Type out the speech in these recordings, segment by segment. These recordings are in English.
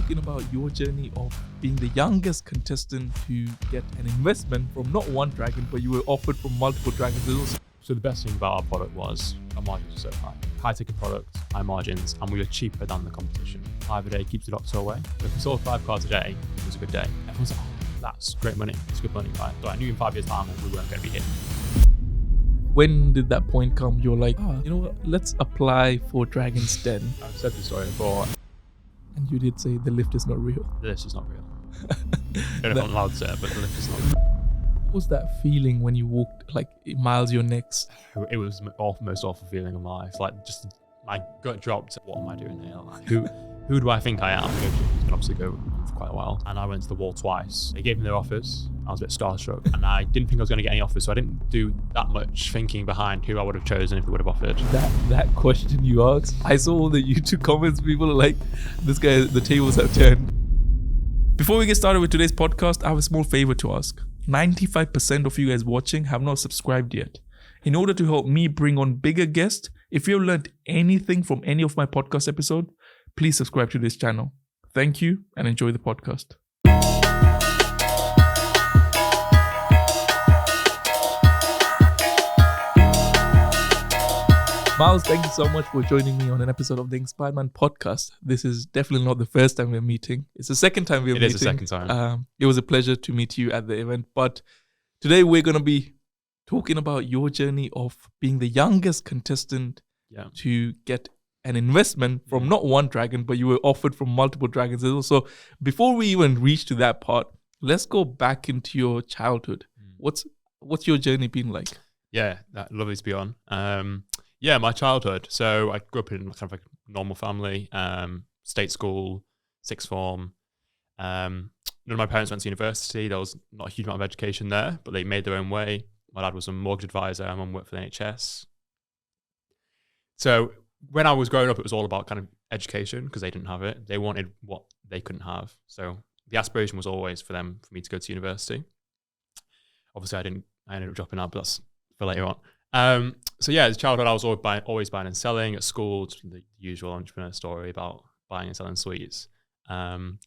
talking about your journey of being the youngest contestant to get an investment from not one dragon, but you were offered from multiple dragons. So the best thing about our product was our margins were so high. High ticket product, high margins, and we were cheaper than the competition. 5 a day keeps the doctor away. So if we sold 5 cards a day, it was a good day. Everyone's like, oh, that's great money. It's good money, right? So I knew in 5 years' time we weren't going to be hitting. When did that point come? You're like, you know what, let's apply for Dragon's Den. I've said this story before. And you did say the lift is not real. The lift is not real. I don't know if I'm allowed to say it, but the lift is not real. What was that feeling when you walked, like, Myles, you're next? It was the most awful feeling of my life. Like, just my gut dropped. What am I doing here? Like, who do I think I am? He's going to obviously go for quite a while. And I went to the wall twice. They gave me their offers. I was a bit starstruck. And I didn't think I was going to get any offers, so I didn't do that much thinking behind who I would have chosen if they would have offered. That question you asked, I saw all the YouTube comments. People are like, this guy, the tables have turned. Before we get started with today's podcast, I have a small favor to ask. 95% of you guys watching have not subscribed yet. In order to help me bring on bigger guests, if you've learned anything from any of my podcast episodes, please subscribe to this channel. Thank you and enjoy the podcast. Myles, thank you so much for joining me on an episode of the Inkspired Mind podcast. This is definitely not the first time we're meeting. It's the second time we're meeting. It is the second time. It was a pleasure to meet you at the event. But today we're going to be talking about your journey of being the youngest contestant to get an investment from not one dragon, but you were offered from multiple dragons. So before we even reach to that part, let's go back into your childhood. What's your journey been like? Yeah, lovely to be on. Yeah, my childhood. So I grew up in kind of like a normal family, state school, sixth form. None of my parents went to university. There was not a huge amount of education there, but they made their own way. My dad was a mortgage advisor. My mum worked for the NHS. So when I was growing up, it was all about kind of education because they didn't have it. They wanted what they couldn't have. So the aspiration was always for me to go to university. Obviously, I ended up dropping out, but that's for later on. So yeah, as a childhood, I was always buying and selling at school, the usual entrepreneur story about buying and selling sweets. Then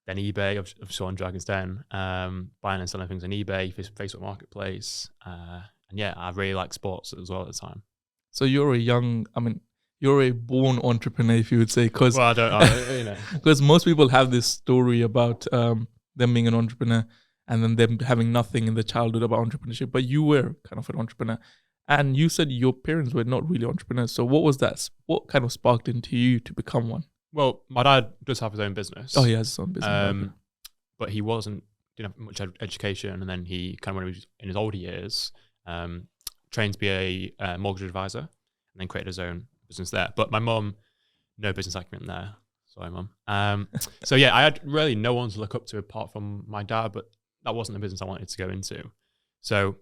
eBay, I've saw on Dragon's Den, buying and selling things on eBay, Facebook Marketplace. And yeah, I really liked sports as well at the time. So you're a born entrepreneur, if you would say, because well, I don't know. Because most people have this story about them being an entrepreneur and then them having nothing in the childhood about entrepreneurship. But you were kind of an entrepreneur. And you said your parents were not really entrepreneurs. So what was that? What kind of sparked into you to become one? Well, my dad does have his own business. Oh, he has his own business. But he didn't have much education. And then he kind of, when he was in his older years, trained to be a mortgage advisor and then created his own business there. But my mum, no business acumen there. Sorry, Mum. So yeah, I had really no one to look up to apart from my dad, but that wasn't the business I wanted to go into. So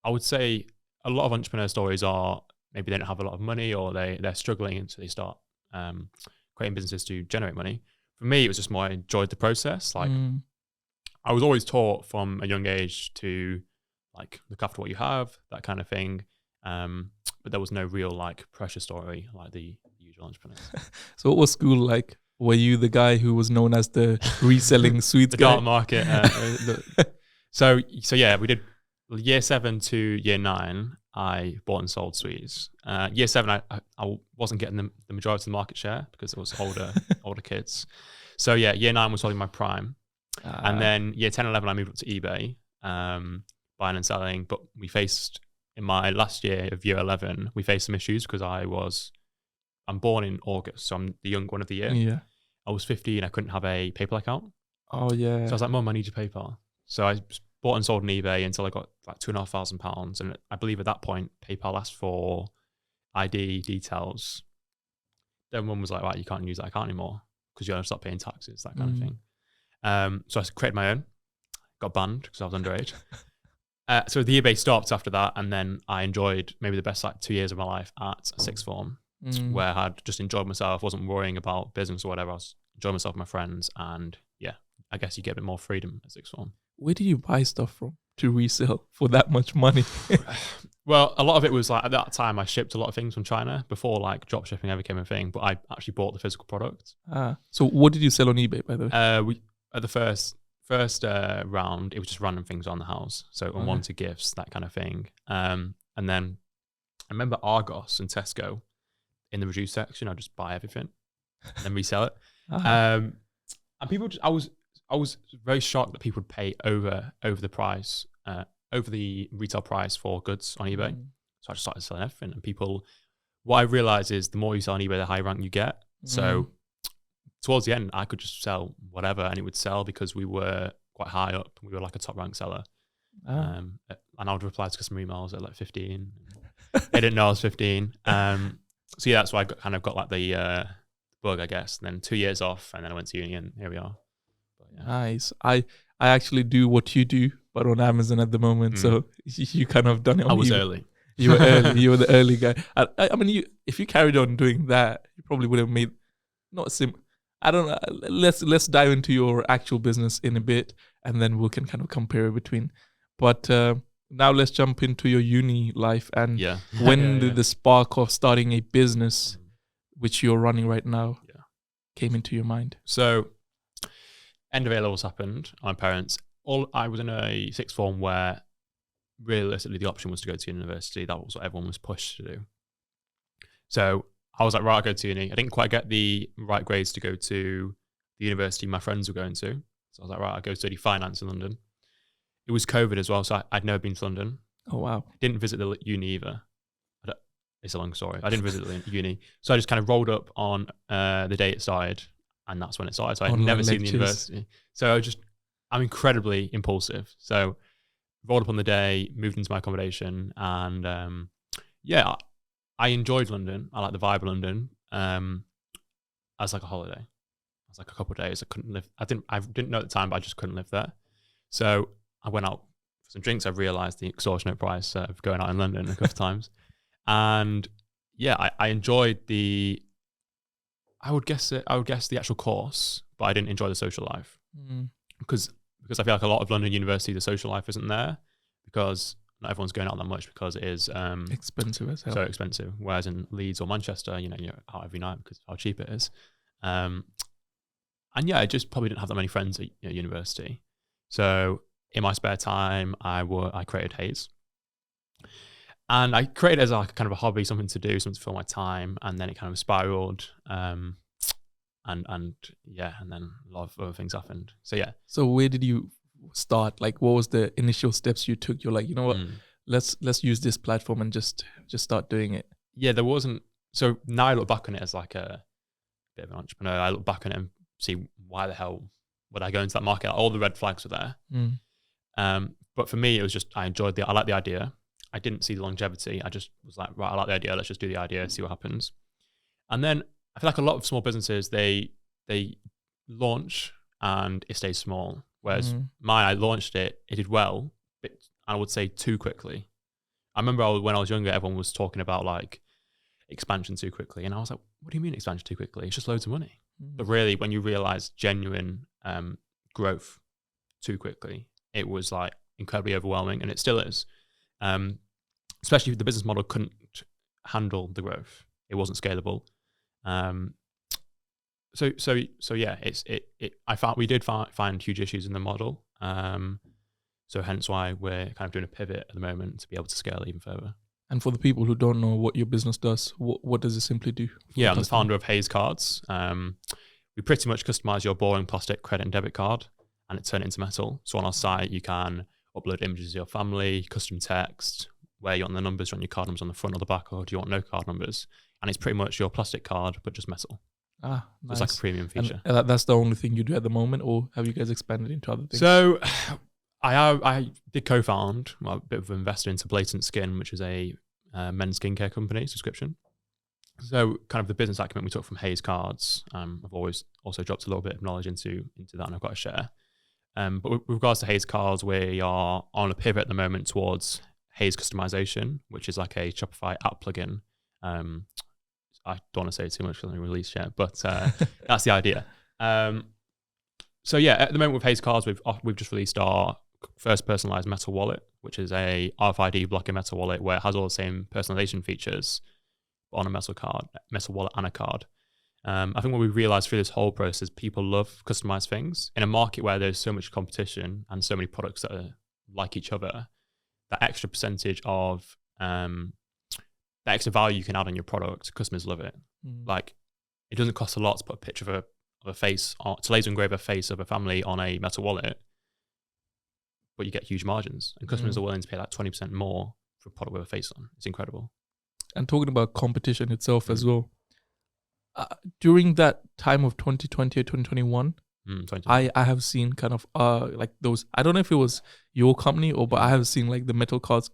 I would say a lot of entrepreneur stories are maybe they don't have a lot of money or they're struggling until they start creating businesses to generate money. For me, it was just more I enjoyed the process. Like I was always taught from a young age to like look after what you have, that kind of thing. But there was no real like pressure story like the usual entrepreneurs. So what was school like? Were you the guy who was known as the reselling sweets the guy? dark market. So yeah, we did year 7 to year 9. I bought and sold sweets. Year 7, I wasn't getting the majority of the market share because it was older kids. So yeah, year 9 was probably my prime. And then year 10, 11, I moved up to eBay, buying and selling. But we faced, in my last year of year 11, we faced some issues because I'm born in August, so I'm the young one of the year. Yeah. I was 15, I couldn't have a PayPal account. Oh yeah. So I was like, Mum, I need your PayPal. So I bought and sold on eBay until I got like £2,500. And I believe at that point, PayPal asked for ID details. Then Mum was like, right, you can't use that account anymore because you have to start paying taxes, that kind of thing. So I created my own, got banned because I was underage. So the eBay stopped after that. And then I enjoyed maybe the best like 2 years of my life at sixth form where I had just enjoyed myself, wasn't worrying about business or whatever. I was enjoying myself with my friends. And yeah, I guess you get a bit more freedom at sixth form. Where did you buy stuff from? to resell for that much money? Well, a lot of it was like at that time I shipped a lot of things from China before like drop shipping ever became a thing, but I actually bought the physical product. So what did you sell on eBay, by the way? We at the first round, it was just random things on the house, so unwanted gifts, that kind of thing. And then I remember Argos and Tesco in the reduced section. I just buy everything and then resell it. And people, I was very shocked that people would pay over the price, over the retail price for goods on eBay. So I just started selling everything, and people. What I realized is the more you sell on eBay, the higher rank you get. So towards the end, I could just sell whatever, and it would sell because we were quite high up. We were like a top rank seller. And I would reply to customer emails at like 15. They didn't know I was 15. So yeah, that's why I got like the bug, I guess. And then 2 years off, and then I went to uni, and here we are. But, yeah. Nice. I actually do what you do, but on Amazon at the moment. So you kind of done it. I was early. You were early. You were the early guy. I mean, if you carried on doing that, you probably would have made not sim. I don't know. Let's dive into your actual business in a bit, and then we can kind of compare between. But now let's jump into your uni life, and when did the spark of starting a business, which you're running right now, came into your mind? So, end of A-levels happened. My parents. I was in a sixth form where realistically the option was to go to university. That was what everyone was pushed to do. So I was like, right, I'll go to uni. I didn't quite get the right grades to go to the university my friends were going to. So I was like, right, I'll go study finance in London. It was COVID as well, so I'd never been to London. Oh, wow. Didn't visit the uni either. It's a long story. I didn't visit the uni. So I just kind of rolled up on the day it started, and that's when it started. So I'd never seen the university. So I'm incredibly impulsive. So rolled up on the day, moved into my accommodation, and I enjoyed London. I like the vibe of London. As like a holiday. It was like a couple of days. I couldn't live. I didn't know at the time, but I just couldn't live there. So I went out for some drinks. I realised the extortionate price of going out in London a couple of times, and I enjoyed the. I would guess the actual course, but I didn't enjoy the social life because I feel like a lot of London university, the social life isn't there because not everyone's going out that much because it is expensive as hell. So expensive. Whereas in Leeds or Manchester, you're out every night because of how cheap it is. And I just probably didn't have that many friends at university. So in my spare time, I created Haze. And I created it as like kind of a hobby, something to do, something to fill my time. And then it kind of spiraled. And then a lot of other things happened. So yeah. So where did you start? Like, what was the initial steps you took? You're like, you know what? Let's use this platform and just start doing it. Yeah, there wasn't. So now I look back on it as like a bit of an entrepreneur. I look back on it and see why the hell would I go into that market? All the red flags were there. But for me, it was just I like the idea. I didn't see the longevity. I just was like, right, I like the idea. Let's just do the idea, see what happens. And then I feel like a lot of small businesses, they launch and it stays small. Whereas mine, I launched it did well, but I would say too quickly. I remember when I was younger, everyone was talking about like expansion too quickly. And I was like, what do you mean expansion too quickly? It's just loads of money. But really, when you realize genuine growth too quickly, it was like incredibly overwhelming, and it still is. Especially if the business model couldn't handle the growth, it wasn't scalable. So yeah, I found we did find huge issues in the model. So hence why we're kind of doing a pivot at the moment to be able to scale even further. And for the people who don't know what your business does, what does it simply do? Yeah, I'm the founder of Haze Cards. We pretty much customize your boring plastic credit and debit card and turn it into metal. So on our site, you can upload images of your family, custom text, where you want the numbers, on your card numbers on the front or the back, or do you want no card numbers? And it's pretty much your plastic card, but just metal. Nice. It's like a premium feature. And that's the only thing you do at the moment, or have you guys expanded into other things? So I did co-found a bit of an investor into Blatant Skin, which is a men's skincare company subscription. So kind of the business acumen we took from Haze Cards, I've always also dropped a little bit of knowledge into that, and I've got to share. But with regards to Haze Cards, we are on a pivot at the moment towards Haze customization, which is like a Shopify app plugin. I don't want to say too much because I haven't released yet, but that's the idea. So yeah, at the moment with Haze Cards, we've just released our first personalized metal wallet, which is a RFID blocker metal wallet where it has all the same personalization features on a metal wallet and a card. I think what we realized through this whole process, people love customized things. In a market where there's so much competition and so many products that are like each other, that extra percentage of that extra value you can add on your product, customers love it. Like, it doesn't cost a lot to put a picture of a face, to laser engrave a face of a family on a metal wallet, but you get huge margins, and customers are willing to pay like 20% more for a product with a face on. It's incredible. And talking about competition itself as well, during that time of 2020 or 2021, I have seen kind of like those, I don't know if it was your company but I have seen like the metal cards,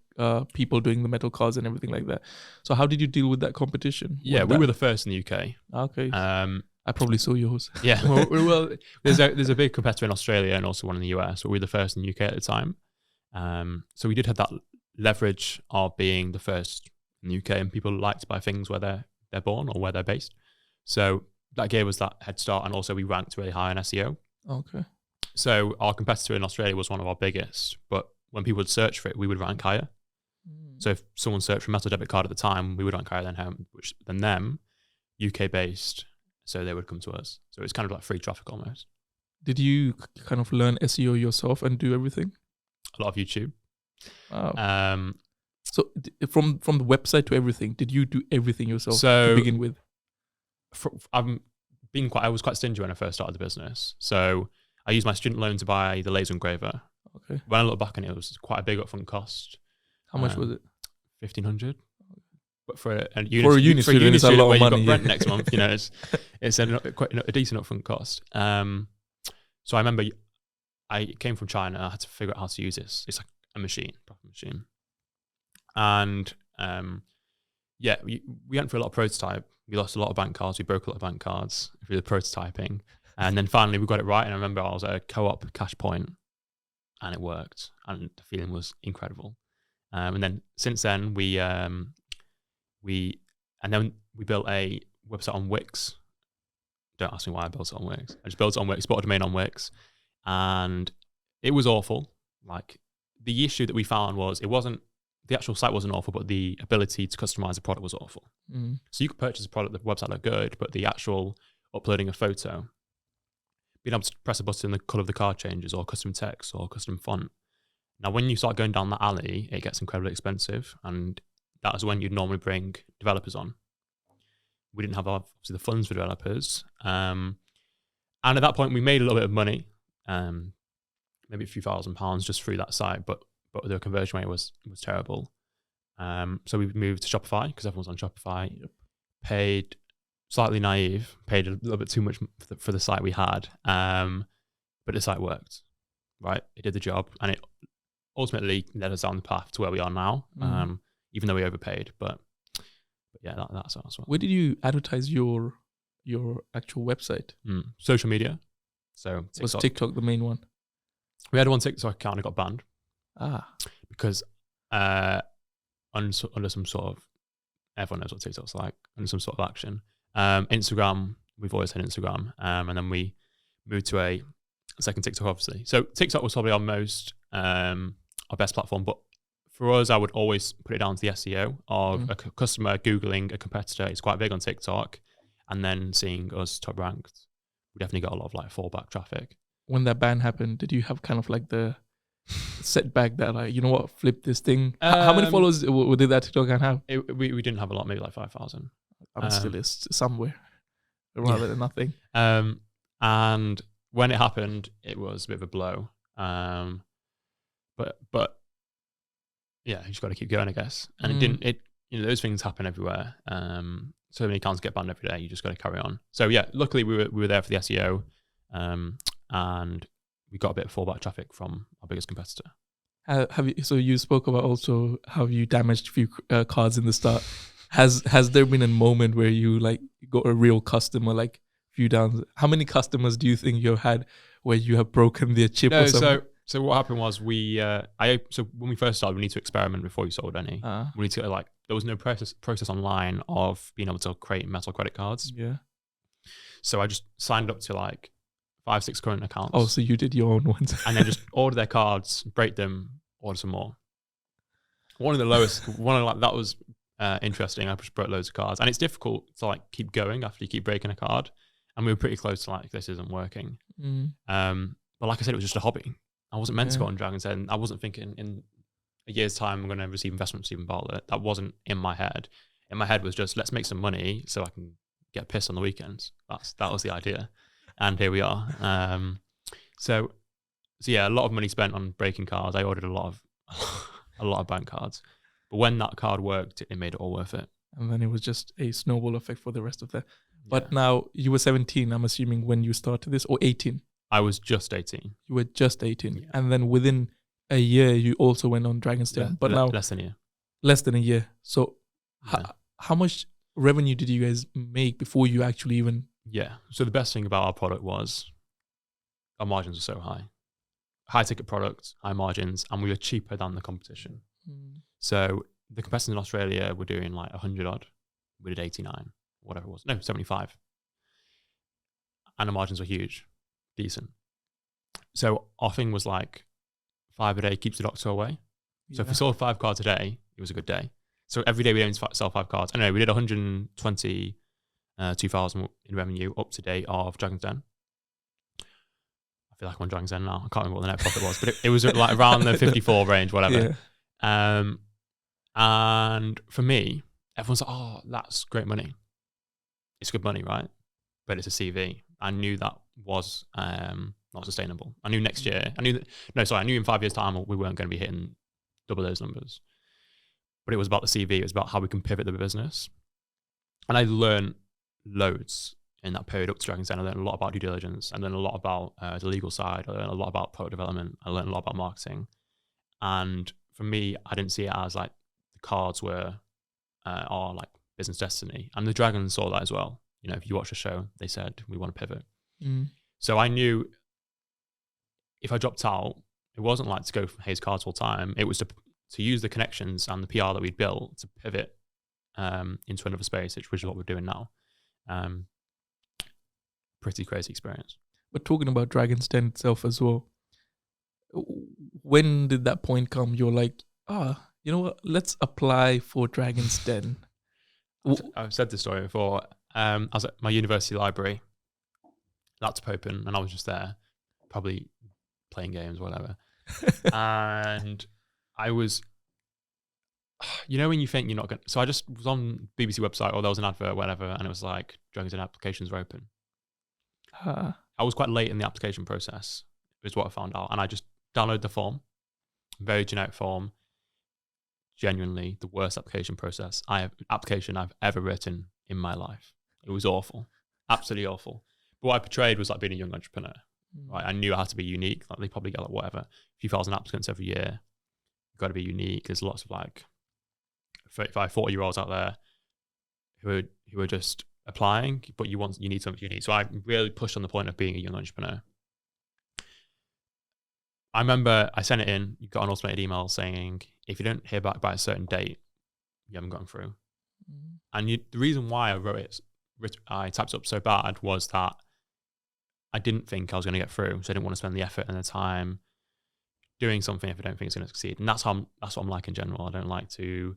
people doing the metal cards and everything like that. So how did you deal with that competition? Yeah, we were the first in the UK. Okay. I probably saw yours. Yeah, well, there's a big competitor in Australia and also one in the US, but we were the first in the UK at the time. So we did have that leverage of being the first in the UK, and people like to buy things where they're born or where they're based. So that gave us that head start, and also we ranked really high on SEO. Okay. So our competitor in Australia was one of our biggest, but when people would search for it, we would rank higher. So if someone searched for metal debit card at the time, we would rank higher than them, UK based. So they would come to us. So it's kind of like free traffic almost. Did you kind of learn SEO yourself and do everything? A lot of YouTube. Wow. So from the website to everything, did you do everything yourself to begin with? I was quite stingy when I first started the business. So I used my student loan to buy the laser engraver. Okay. When I look back on it, it was quite a big upfront cost. How much was it? 1,500. But for a uni student, it's a lot of money. You've got rent next month, it's quite a decent upfront cost. So I remember I came from China. I had to figure out how to use this. It's like a proper machine. And we went through a lot of prototype. We lost a lot of bank cards. We broke a lot of bank cards through the prototyping. And then finally we got it right. And I remember I was at a co-op cash point and it worked. And the feeling was incredible. And then since then we built a website on Wix. Don't ask me why I built it on Wix. I just built it on Wix, bought a domain on Wix. And it was awful. Like, the issue that we found was the actual site wasn't awful, but the ability to customize the product was awful. So you could purchase a product, the website looked good, but the actual uploading a photo, being able to press a button, the color of the card changes, or custom text, or custom font. Now, when you start going down that alley, it gets incredibly expensive, and that is when you'd normally bring developers on. We didn't have obviously the funds for developers, and at that point we made a little bit of money, maybe a few £1,000 just through that site, but the conversion rate was terrible. So we moved to Shopify because everyone's on Shopify. Paid, slightly naive, paid a little bit too much for the site we had, but the site worked, right? It did the job, and it ultimately led us down the path to where we are now, even though we overpaid. But yeah, that's what. Where did you advertise your actual website? Social media. So TikTok. Was TikTok the main one? We had one TikTok account and it got banned. Because under some sort of, everyone knows what TikTok's like, under some sort of action. Instagram, we've always had Instagram, and then we moved to a second TikTok, obviously. So TikTok was probably our best platform, but for us, I would always put it down to the SEO of a customer Googling a competitor. It's quite big on TikTok, and then seeing us top ranked. We definitely got a lot of like fallback traffic. When that ban happened, did you have kind of like the setback that, like, you know what, flip this thing? How many followers did that TikTok account have? We didn't have a lot, maybe like 5,000. I'm still somewhere rather than nothing. And when it happened, it was a bit of a blow. But yeah, you just got to keep going, I guess. And those things happen everywhere. So many accounts get banned every day. You just got to carry on. So yeah, luckily we were there for the SEO, and we got a bit of fallback traffic from our biggest competitor. So you spoke about also how you damaged a few cards in the start. Has there been a moment where you like got a real customer, like few downs? How many customers do you think you've had where you have broken their chip or something? So what happened was so when we first started, we need to experiment before we sold any. We need to there was no process online of being able to create metal credit cards. Yeah. So I just signed up to like 5-6 current accounts. Oh, so you did your own ones. And then just order their cards, break them, order some more. One of the lowest, that was interesting. I just broke loads of cards, and it's difficult to like keep going after you keep breaking a card. And we were pretty close to like, this isn't working. But like I said, it was just a hobby. I wasn't meant to go on Dragon's Den. I wasn't thinking in a year's time I'm going to receive investment from Stephen Bartlett. That wasn't in my head. In my head was just, let's make some money so I can get pissed on the weekends. That was the idea. And here we are. So yeah, a lot of money spent on breaking cards. I ordered a lot of bank cards. But when that card worked, it made it all worth it. And then it was just a snowball effect for the rest of the... But now you were 17, I'm assuming, when you started this, or 18? I was just 18. You were just 18. Yeah. And then within a year, you also went on Dragon's Den. But now... Less than a year. Less than a year. So how much revenue did you guys make before you actually even... Yeah. So the best thing about our product was our margins were so high. High ticket products, high margins, and we were cheaper than the competition. So the competitors in Australia were doing like 100 odd. We did 89, whatever it was. No, 75. And the margins were huge, decent. So our thing was like 5 a day keeps the doctor away. So if we sold 5 cards a day, it was a good day. So every day we aimed to sell 5 cards. I don't know, we did 122,000 in revenue up to date of Dragon's Den. I feel like I'm on Dragon's Den now. I can't remember what the net profit was, but it was like around the 54 range, whatever. Yeah. And for me, everyone's like, oh, that's great money. It's good money, right? But it's a CV. I knew that was not sustainable. I knew next year, I knew in 5 years' time we weren't going to be hitting double those numbers. But it was about the CV. It was about how we can pivot the business. And I learned loads in that period up to Dragon's Den. I learned a lot about due diligence. I learned a lot about the legal side. I learned a lot about product development. I learned a lot about marketing. And for me, I didn't see it as like the cards were our like business destiny. And the Dragons saw that as well. You know, if you watch the show, they said, we want to pivot. So I knew if I dropped out, it wasn't like to go from Haze Cards full time. It was to use the connections and the PR that we'd built to pivot into another space, which is what we're doing now. Pretty crazy experience. But talking about Dragon's Den itself as well, when did that point come? You're like, you know what? Let's apply for Dragon's Den. I've said this story before. I was at my university library, laptop open, and I was just there, probably playing games, whatever. And I was, you know, when you think you're not going to, so I just was on BBC website, or there was an advert, whatever, and it was like, Dragon's Den applications are open. I was quite late in the application process, is what I found out. And I just downloaded the form, very generic form, genuinely the worst application I've ever written in my life. It was awful, absolutely awful. But what I portrayed was like being a young entrepreneur. Right? I knew I had to be unique. Like they probably get like whatever, a few thousand applicants every year. You've got to be unique. There's lots of like 35, 40-year-olds out there who are just applying, but you need something unique. So I really pushed on the point of being a young entrepreneur. I remember I sent it in, you got an automated email saying, if you don't hear back by a certain date, you haven't gotten through. And the reason why I typed it up so bad was that I didn't think I was going to get through. So I didn't want to spend the effort and the time doing something if I don't think it's going to succeed. And that's what I'm like in general. I don't like to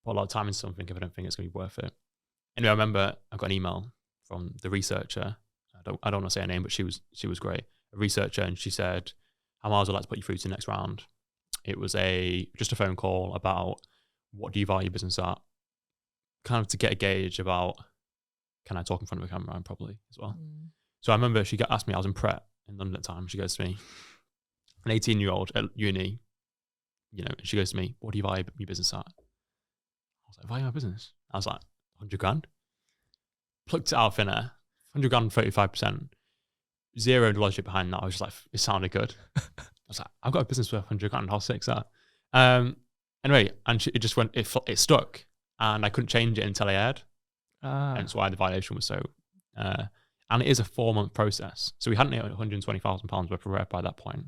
put a lot of time into something if I don't think it's going to be worth it. Anyway, I remember I got an email from the researcher. I don't want to say her name, but she was great. A researcher, and she said, "How Myles, I'd like to put you through to the next round." It was just a phone call about what do you value business at, kind of to get a gauge about, can I talk in front of a camera properly as well. So I remember she asked me, I was in Pret in London at the time. She goes to me, an 18-year-old at uni, you know, she goes to me, what do you value your business at? I was like, value my business? I was like, 100 grand. Plucked it out of thin air, 100 grand, 35%. Zero logic behind that. I was just like, it sounded good. I was like, I've got a business worth 100 grand. How sick's that? Anyway, and it just went, it stuck, and I couldn't change it until I aired. That's why the valuation was so, and it is a 4-month process. So we hadn't hit £120,000 worth of rep by that point.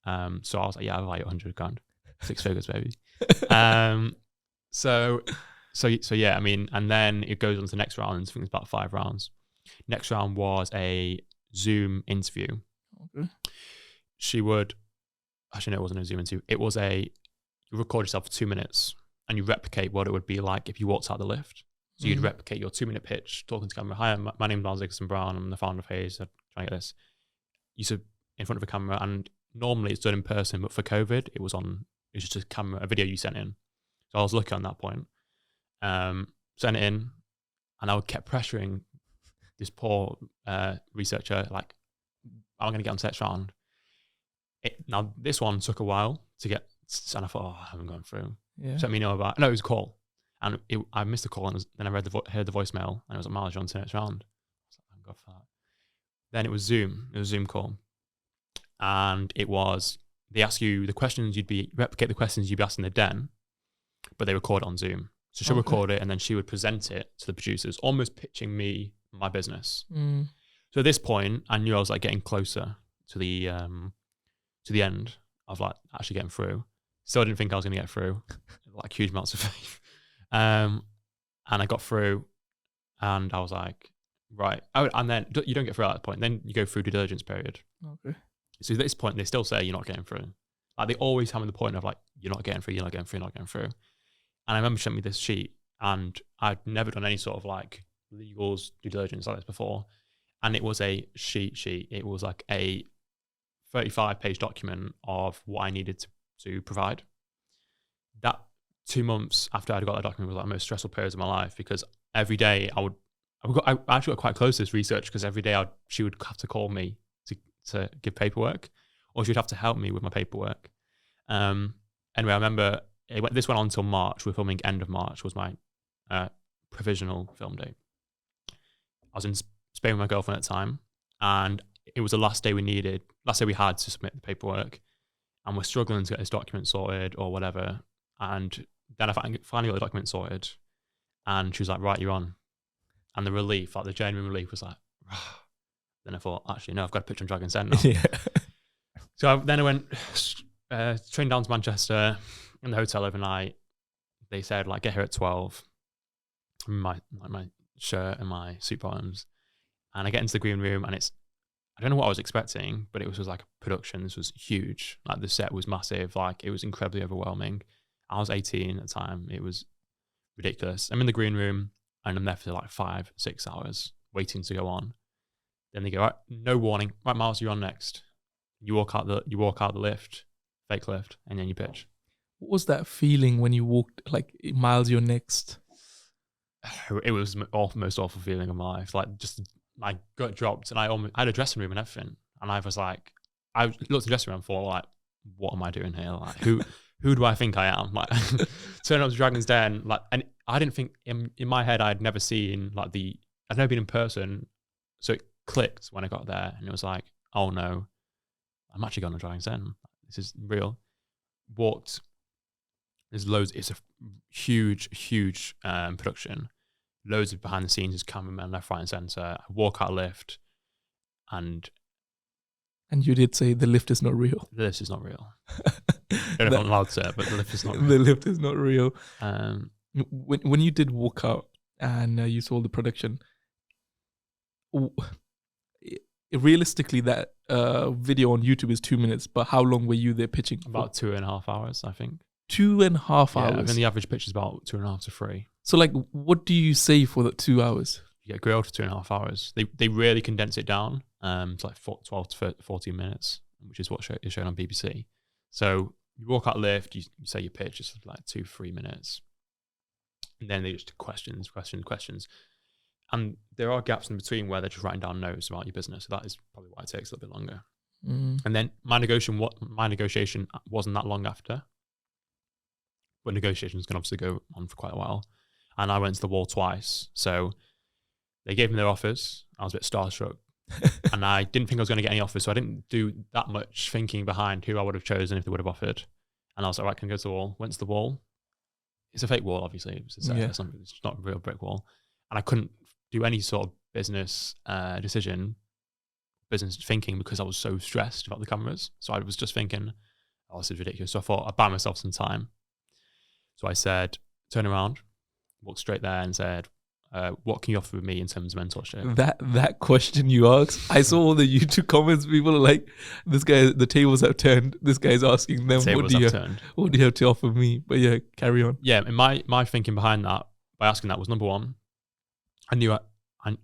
So I was like, yeah, I value 100 grand, 6 figures, baby. So yeah, I mean, and then it goes on to the next round. I think it's about 5 rounds. Next round was a Zoom interview. Okay. She would, actually no, it wasn't a Zoom interview. It was you record yourself for 2 minutes and you replicate what it would be like if you walked out the lift. So you'd replicate your 2-minute pitch, talking to camera. Hi, my name is Myles Dickinson Brown. I'm the founder of Haze. I'm trying to get this. You sit in front of a camera, and normally it's done in person, but for COVID, it was just a video you sent in. So I was lucky on that point. Sent it in, and I kept pressuring this poor researcher, like, I'm going to get on next round. Now, this one took a while to get, and I thought, I haven't gone through. Yeah. So let me know about, no, it was a call. And I missed the call, and then I heard the voicemail, and it was like, Myles, you're on to the next round. I was like, thank God for that. Then it was Zoom. It was a Zoom call. And they ask you the questions replicate the questions you'd be asked in the den, but they record it on Zoom. So she'll record it, and then she would present it to the producers, almost pitching me my business. So at this point, I knew I was like getting closer to the end of like actually getting through. Still didn't think I was going to get through, like huge amounts of faith. And I got through, and I was like, right. And then you don't get through at that point. Then you go through due diligence period. Okay. So at this point, they still say you're not getting through. Like they always hammer the point of like, you're not getting through, you're not getting through, you're not getting through. And I remember she sent me this sheet, and I'd never done any sort of like legals due diligence like this before. And it was a sheet. It was like a 35-page document of what I needed to provide. That 2 months after I'd got that document was like the most stressful periods of my life, because every day I actually got quite close to this research, because every day she would have to call me to give paperwork, or she would have to help me with my paperwork. Anyway, I remember this went on until March. We're filming end of March was my provisional film date. I was in Spain with my girlfriend at the time, and it was the last day we had to submit the paperwork, and we're struggling to get this document sorted or whatever. And then I finally got the document sorted, and she was like, right, you're on. And the relief, like the genuine relief was like, rah. Then I thought, actually, no, I've got a picture on Dragon's Den now. Yeah. So I went, train down to Manchester, in the hotel overnight. They said, like, get here at 12. My shirt and my suit bottoms. And I get into the green room, and I don't know what I was expecting, but it was like a production. This was huge. Like the set was massive. Like it was incredibly overwhelming. I was 18 at the time. It was ridiculous. I'm in the green room, and I'm there for like 5-6 hours waiting to go on. Then they go, right, no warning. Right, Myles, you're on next. You walk out the lift, fake lift, and then you pitch. What was that feeling when you walked, like, Myles, you're next? It was the most awful feeling of my life. Like, just my gut dropped, and I had a dressing room and everything. And I was like, I looked at the dressing room and thought, like, what am I doing here? Like, who do I think I am? Like, turning up to Dragon's Den, like, and I didn't think in my head I'd never seen like I'd never been in person, so it clicked when I got there, and it was like, oh no, I'm actually going to Dragon's Den. This is real. Walked. There's loads. It's a huge production. Loads of behind the scenes, there's cameramen left, right, and center. I walk out lift, and you did say the lift is not real. The lift is not real. I don't know if I'm allowed to say it, but the lift is not real. The lift is not real. When you did walk out and you saw the production, realistically, that video on YouTube is 2 minutes, but how long were you there pitching for? About 2.5 hours, I think. 2.5 hours? Yeah, and the average pitch is about 2.5 to 3. So, like, what do you say for the 2 hours? You get grilled for 2.5 hours. They really condense it down to like 12 to 14 minutes, which is what is shown on BBC. So you walk out lift, you say your pitch, it's like 2-3 minutes. And then they just questions. And there are gaps in between where they're just writing down notes about your business. So that is probably why it takes a little bit longer. And then my negotiation wasn't that long after. But negotiations can obviously go on for quite a while. And I went to the wall twice. So they gave me their offers. I was a bit starstruck. And I didn't think I was going to get any offers. So I didn't do that much thinking behind who I would have chosen if they would have offered. And I was like, right, can I go to the wall? Went to the wall. It's a fake wall, obviously. It's not a real brick wall. And I couldn't do any sort of business thinking, because I was so stressed about the cameras. So I was just thinking, oh, this is ridiculous. So I thought I'd buy myself some time. So I said, turn around, walked straight there and said, what can you offer me in terms of mentorship? That question you asked, I saw all the YouTube comments. People are like, "This guy, the tables have turned." This guy's asking them, "What do you have to offer me?" But yeah, carry on. Yeah, and my thinking behind that, by asking that, was number one, I knew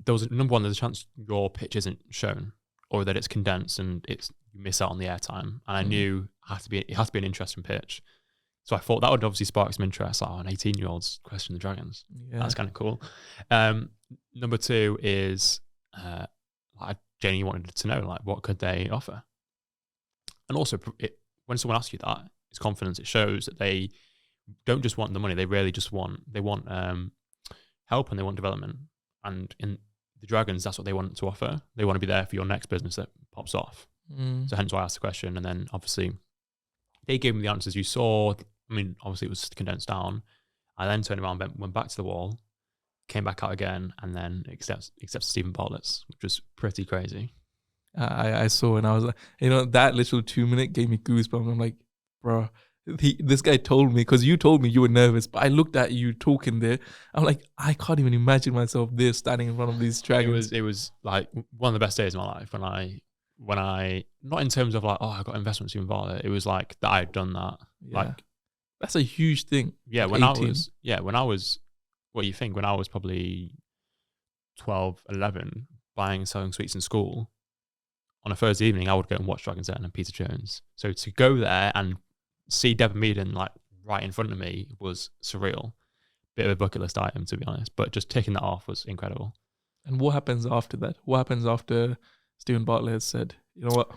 there was number one. There's a chance your pitch isn't shown, or that it's condensed and you miss out on the airtime. And I knew it has to be an interesting pitch. So I thought that would obviously spark some interest. Like, an 18-year-old's question the dragons. Yeah. That's kind of cool. Number two is I genuinely wanted to know, like, what could they offer? And also, when someone asks you that, it's confidence. It shows that they don't just want the money. They really just want help, and they want development. And in the dragons, that's what they want to offer. They want to be there for your next business that pops off. So hence why I asked the question. And then obviously they gave me the answers you saw. I mean, obviously it was condensed down. I then turned around, went back to the wall, came back out again, and then accepted Stephen Bartlett's, which was pretty crazy. I saw, and I was like, that literal 2-minute gave me goosebumps. I'm like, bro, this guy told me, because you told me you were nervous, but I looked at you talking there. I'm like, I can't even imagine myself there standing in front of these dragons. It was like one of the best days of my life when I not in terms of like, oh, I got investments in Bartlett. It was like that I had done that. Yeah. Like, that's a huge thing. Yeah, when I was, what do you think? When I was probably 12, 11, buying and selling sweets in school, on a Thursday evening, I would go and watch Dragon's Den and Peter Jones. So to go there and see Devon Meaden like right in front of me was surreal. Bit of a bucket list item, to be honest, but just ticking that off was incredible. And what happens after that? What happens after Stephen Bartlett has said, you know what,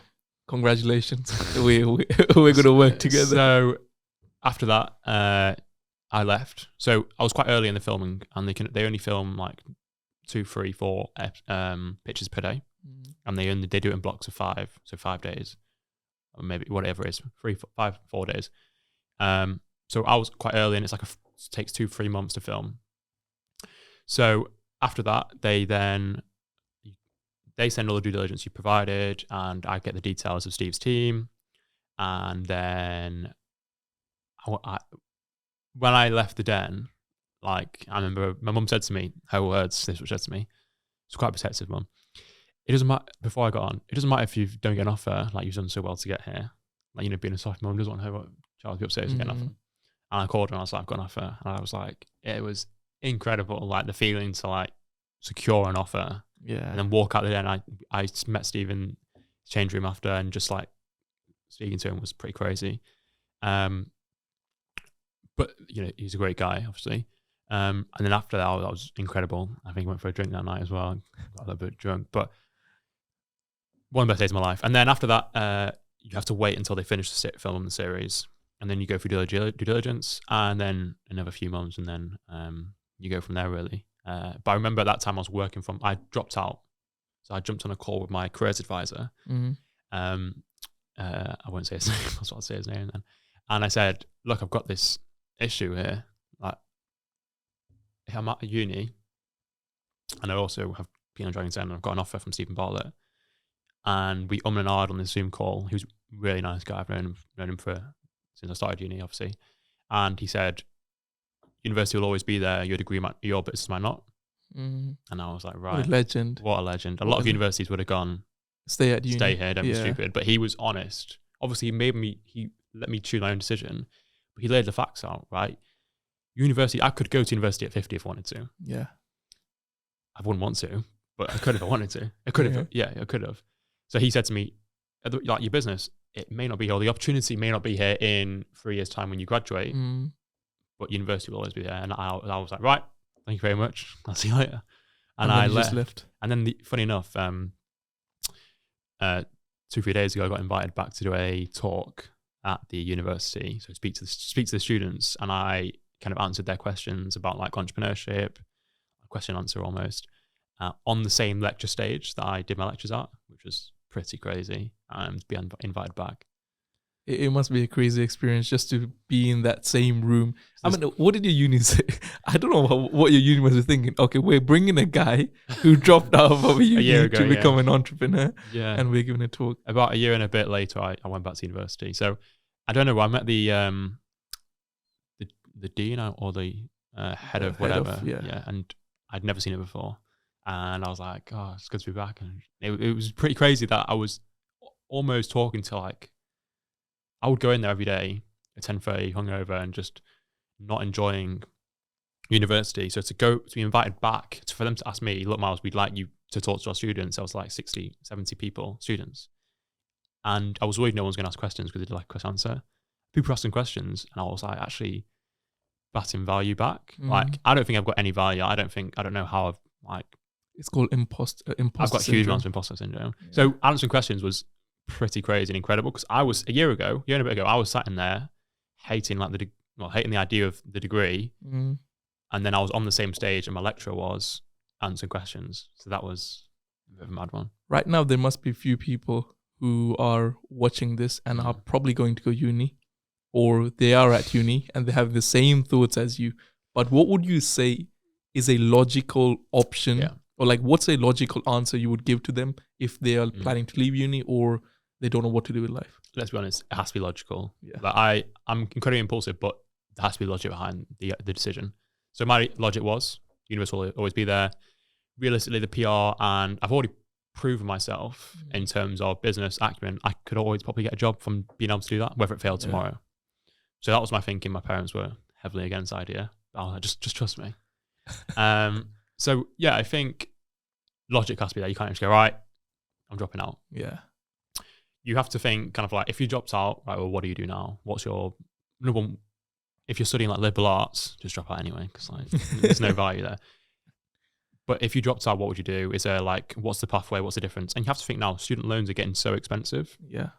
congratulations, we're going to work together? So after that, I left. So I was quite early in the filming, and they only film like 2, 3, 4 pitches per day, and they do it in blocks of 5, so 5 days, or maybe whatever it is, 3, 5, 4 days. So I was quite early, and it's like it takes 2-3 months to film. So after that, they send all the due diligence you provided, and I get the details of Steve's team, and then when I left the den, like, I remember my mum said to me, her words, this was said to me, it's quite protective, mum. It doesn't matter, before I got on, it doesn't matter if you don't get an offer, like, you've done so well to get here. Like, being a soft mum doesn't want her child to be upstairs to get an offer. And I called her and I was like, I've got an offer. And I was like, it was incredible, like, the feeling to, like, secure an offer. Yeah. And then walk out the den. I met Steve in the change room after, and just, like, speaking to him was pretty crazy. But, he's a great guy, obviously. And then after that was incredible. I think I went for a drink that night as well. Got a little bit drunk, but one of the best days of my life. And then after that, you have to wait until they finish the film the series, and then you go through due diligence, and then another few months, and then you go from there, really. But I remember at that time I dropped out, so I jumped on a call with my careers advisor. I won't say his name. I was about to say his name then, and I said, "Look, I've got this issue here. Like, I'm at uni, and I also have been on Dragon's Den, and I've got an offer from Stephen Bartlett." And we and ahed on this Zoom call. He was a really nice guy. I've known him since I started uni, obviously. And he said, "University will always be there. Your degree might, your business might not." And I was like, right, what a legend. What a legend. A lot of universities would have gone, stay here, don't be stupid. But he was honest. Obviously, he let me choose my own decision, but he laid the facts out, right? University, I could go to university at 50 if I wanted to. Yeah. I wouldn't want to, but I could if I wanted to. I could have. Yeah, I could have. So he said to me, like, your business, it may not be here, or the opportunity may not be here in 3 years' time when you graduate, but university will always be there. And I was like, right, thank you very much. I'll see you later. And I left. And then, funny enough, 2-3 days ago, I got invited back to do a talk at the university. So speak to the students, and I kind of answered their questions about, like, entrepreneurship, question answer almost, on the same lecture stage that I did my lectures at, which was pretty crazy. To be invited back. It must be a crazy experience just to be in that same room. I mean, what did your uni say? I don't know what your uni was thinking. Okay, we're bringing a guy who dropped out of our uni to become an entrepreneur, and we're giving a talk. About a year and a bit later, I went back to university. So I don't know. I met the dean or the head of whatever. And I'd never seen it before. And I was like, oh, it's good to be back. And it was pretty crazy that I was almost talking to like, I would go in there every day at 10:30 hungover and just not enjoying university. So to be invited back, for them to ask me, look, Myles, we'd like you to talk to our students. I was like 60, 70 people, students. And I was worried no one's going to ask questions because they did like a question answer. People were asking questions and I was like, actually batting value back. Like, I don't think I've got any value. I don't know how I've like, it's called imposter I've got syndrome. huge amounts of imposter syndrome. Yeah. So answering questions was pretty crazy and incredible because I was a year and a bit ago, I was sat in there hating like hating the idea of the degree. And then I was on the same stage and my lecturer was answering questions. So that was a bit of a mad one. Right now, there must be a few people who are watching this and are probably going to go uni, or they are at uni and they have the same thoughts as you. But what would you say is a logical option? Yeah. Or like, what's a logical answer you would give to them if they are planning to leave uni or they don't know what to do with life? Let's be honest, it has to be logical. Yeah. Like I'm incredibly impulsive, but there has to be logic behind the decision. So my logic was, universe will always be there. Realistically, the PR, and I've already proven myself in terms of business acumen. I could always probably get a job from being able to do that, whether it failed tomorrow. So that was my thinking. My parents were heavily against the idea. Oh, just trust me. So yeah, I think logic has to be there. You can't just go, right, I'm dropping out. Yeah. You have to think kind of like, if you dropped out, right, well, what do you do now? What's your number one? If you're studying like liberal arts, just drop out anyway, because like there's no value there. But if you dropped out, what would you do? Is there like, what's the pathway? What's the difference? And you have to think now, student loans are getting so expensive. Yeah.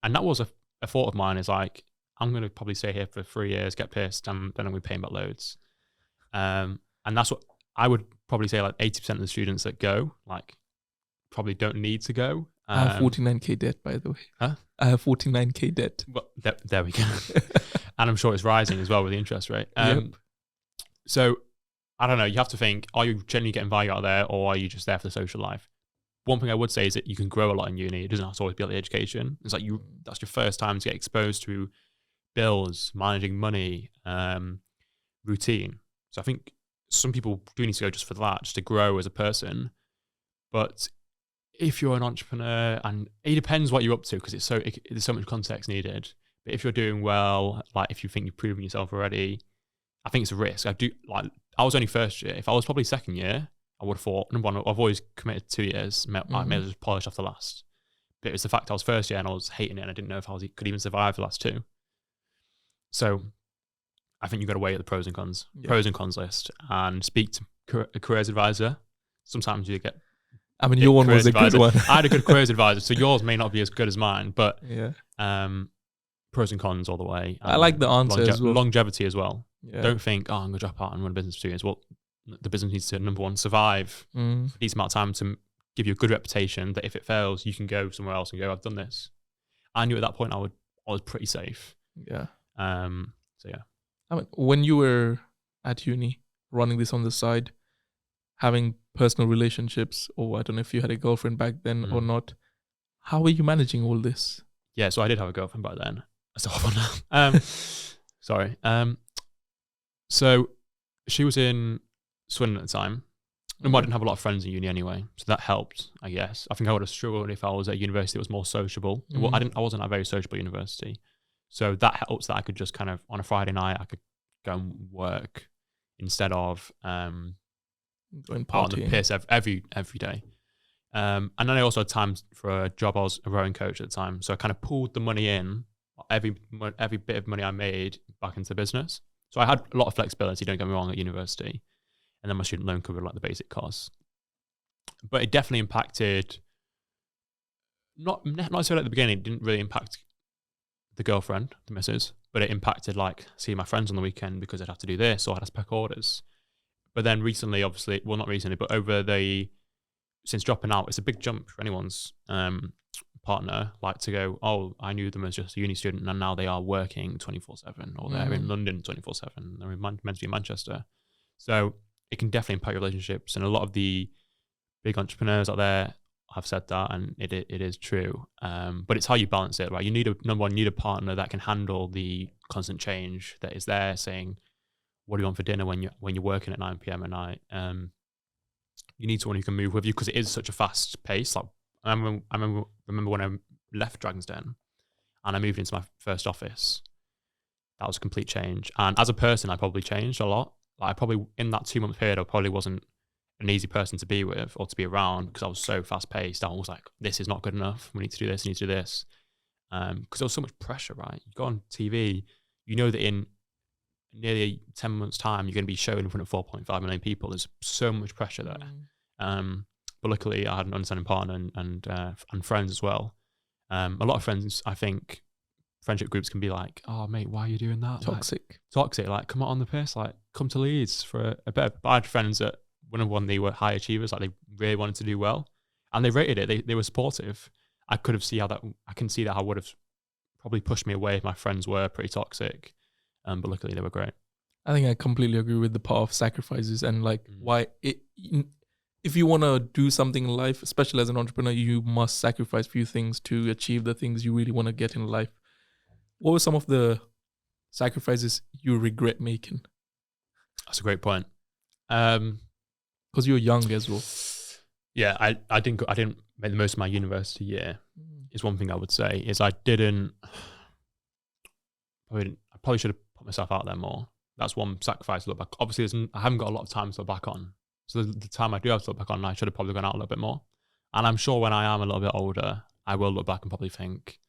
And that was a thought of mine, is like, I'm going to probably stay here for 3 years, get pissed, and then I'm going to be paying back loads. And that's what I would probably say, like 80% of the students that go, like, probably don't need to go. I have 49k debt, by the way. Huh? I have 49k debt. Well, there we go. And I'm sure it's rising as well with the interest rate. So I don't know. You have to think, are you genuinely getting value out of there, or are you just there for the social life? One thing I would say is that you can grow a lot in uni. It doesn't have to always be like the education. It's like that's your first time to get exposed to bills, managing money, routine. So I think some people do need to go just for that, just to grow as a person. But if you're an entrepreneur, and it depends what you're up to, because there's so much context needed. But if you're doing well, like if you think you've proven yourself already, I think it's a risk. I was only first year. If I was probably second year, I would have thought, number one, I've always committed 2 years. I may as well just polish off the last. But it was the fact I was first year and I was hating it and I didn't know if I could even survive the last 2. So I think you've got to weigh the pros and cons list, and speak to a careers advisor. Sometimes you get... I mean, your one was a good one. I had a good careers advisor, so yours may not be as good as mine, but pros and cons all the way. I like the answer as well. Longevity as well. Yeah. Don't think, I'm going to drop out and run a business for 2 years. Well, the business needs to, number one, survive for a decent amount of time to give you a good reputation, that if it fails, you can go somewhere else and go, I've done this. I knew at that point I was pretty safe. Yeah. So yeah. I mean, when you were at uni, running this on the side, having personal relationships, or I don't know if you had a girlfriend back then or not, how were you managing all this? Yeah, so I did have a girlfriend back then. I still have one now. Sorry. So she was in Swindon at the time. And I didn't have a lot of friends in uni anyway, so that helped, I guess. I think I would have struggled if I was at a university that was more sociable. Well, I wasn't at a very sociable university. So that helps that I could just kind of, on a Friday night, I could go and work instead of going out on the piss every day. And then I also had time for a job. I was a rowing coach at the time. So I kind of pulled the money in, every bit of money I made back into the business. So I had a lot of flexibility, don't get me wrong, at university. And then my student loan covered like the basic costs. But it definitely impacted, not necessarily at the beginning, it didn't really impact the girlfriend, the missus, but it impacted like seeing my friends on the weekend because I'd have to do this or I'd have to pack orders. But then recently, obviously, well, not recently, but since dropping out, it's a big jump for anyone's partner, like to go, oh, I knew them as just a uni student and now they are working 24/7, or they're in London 24/7, they're meant to be in Manchester. So it can definitely impact your relationships. And a lot of the big entrepreneurs out there have said that, and it is true. But it's how you balance it, right? You need a partner that can handle the constant change, that is there saying, what do you want for dinner when you're working at 9 p.m. at night? You need someone who can move with you because it is such a fast pace. Like I remember when I left Dragon's Den and I moved into my first office. That was a complete change. And as a person, I probably changed a lot. Like I probably, in that 2-month period, I probably wasn't an easy person to be with or to be around because I was so fast paced. I was like, this is not good enough. We need to do this, we need to do this. Because there was so much pressure, right? You go on TV, you know that in nearly 10 months' time, you're going to be shown in front of 4.5 million people. There's so much pressure there. But luckily, I had an understanding partner and friends as well. A lot of friends, I think, friendship groups can be like, oh, mate, why are you doing that? Toxic. Like, come on the piss. Like, come to Leeds for a bit. But I had friends that, one, they were high achievers. Like, they really wanted to do well. And they rated it. They were supportive. I can see that I would have probably pushed me away if my friends were pretty toxic. But luckily, they were great. I think I completely agree with the part of sacrifices and like why if you want to do something in life, especially as an entrepreneur, you must sacrifice few things to achieve the things you really want to get in life. What were some of the sacrifices you regret making? That's a great point. Because you're young as well. Yeah, I didn't make the most of my university year. Is one thing I would say. Is I probably should have put myself out there more. That's one sacrifice to look back. Obviously, I haven't got a lot of time to look back on. So the time I do have to look back on, I should have probably gone out a little bit more. And I'm sure when I am a little bit older, I will look back and probably think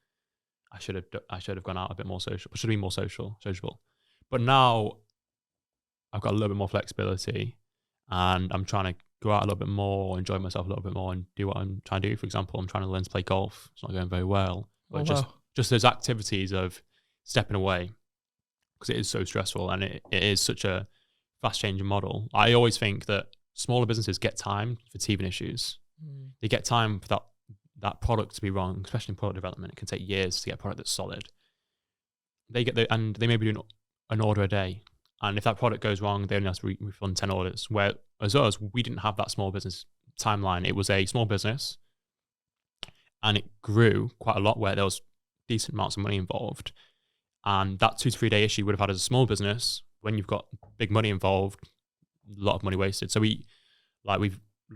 I should have gone out a bit more social. Should have been more sociable. But now I've got a little bit more flexibility, and I'm trying to go out a little bit more, enjoy myself a little bit more, and do what I'm trying to do. For example, I'm trying to learn to play golf. It's not going very well, but just those activities of stepping away, because it is so stressful and it is such a fast changing model. I always think that smaller businesses get time for teething issues. They get time for that product to be wrong, especially in product development. It can take years to get a product that's solid. And they may be doing an order a day. And if that product goes wrong, they only have to refund 10 orders. Whereas us, we didn't have that small business timeline. It was a small business and it grew quite a lot where there was decent amounts of money involved. And that 2 to 3 day issue would have had as a small business. When you've got big money involved, a lot of money wasted. So we've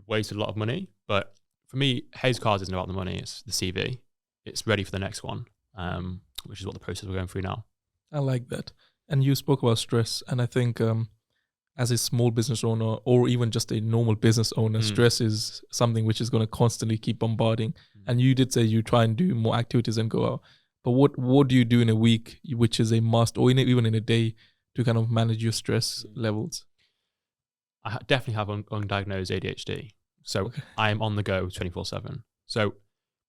wasted a lot of money. But for me, Haze Cards isn't about the money. It's the CV. It's ready for the next one, which is what the process we're going through now. I like that. And you spoke about stress. And I think as a small business owner or even just a normal business owner, stress is something which is going to constantly keep bombarding. And you did say you try and do more activities and go out. But what do you do in a week, which is a must, or even in a day, to kind of manage your stress levels? I definitely have undiagnosed ADHD. So I am on the go 24/7. So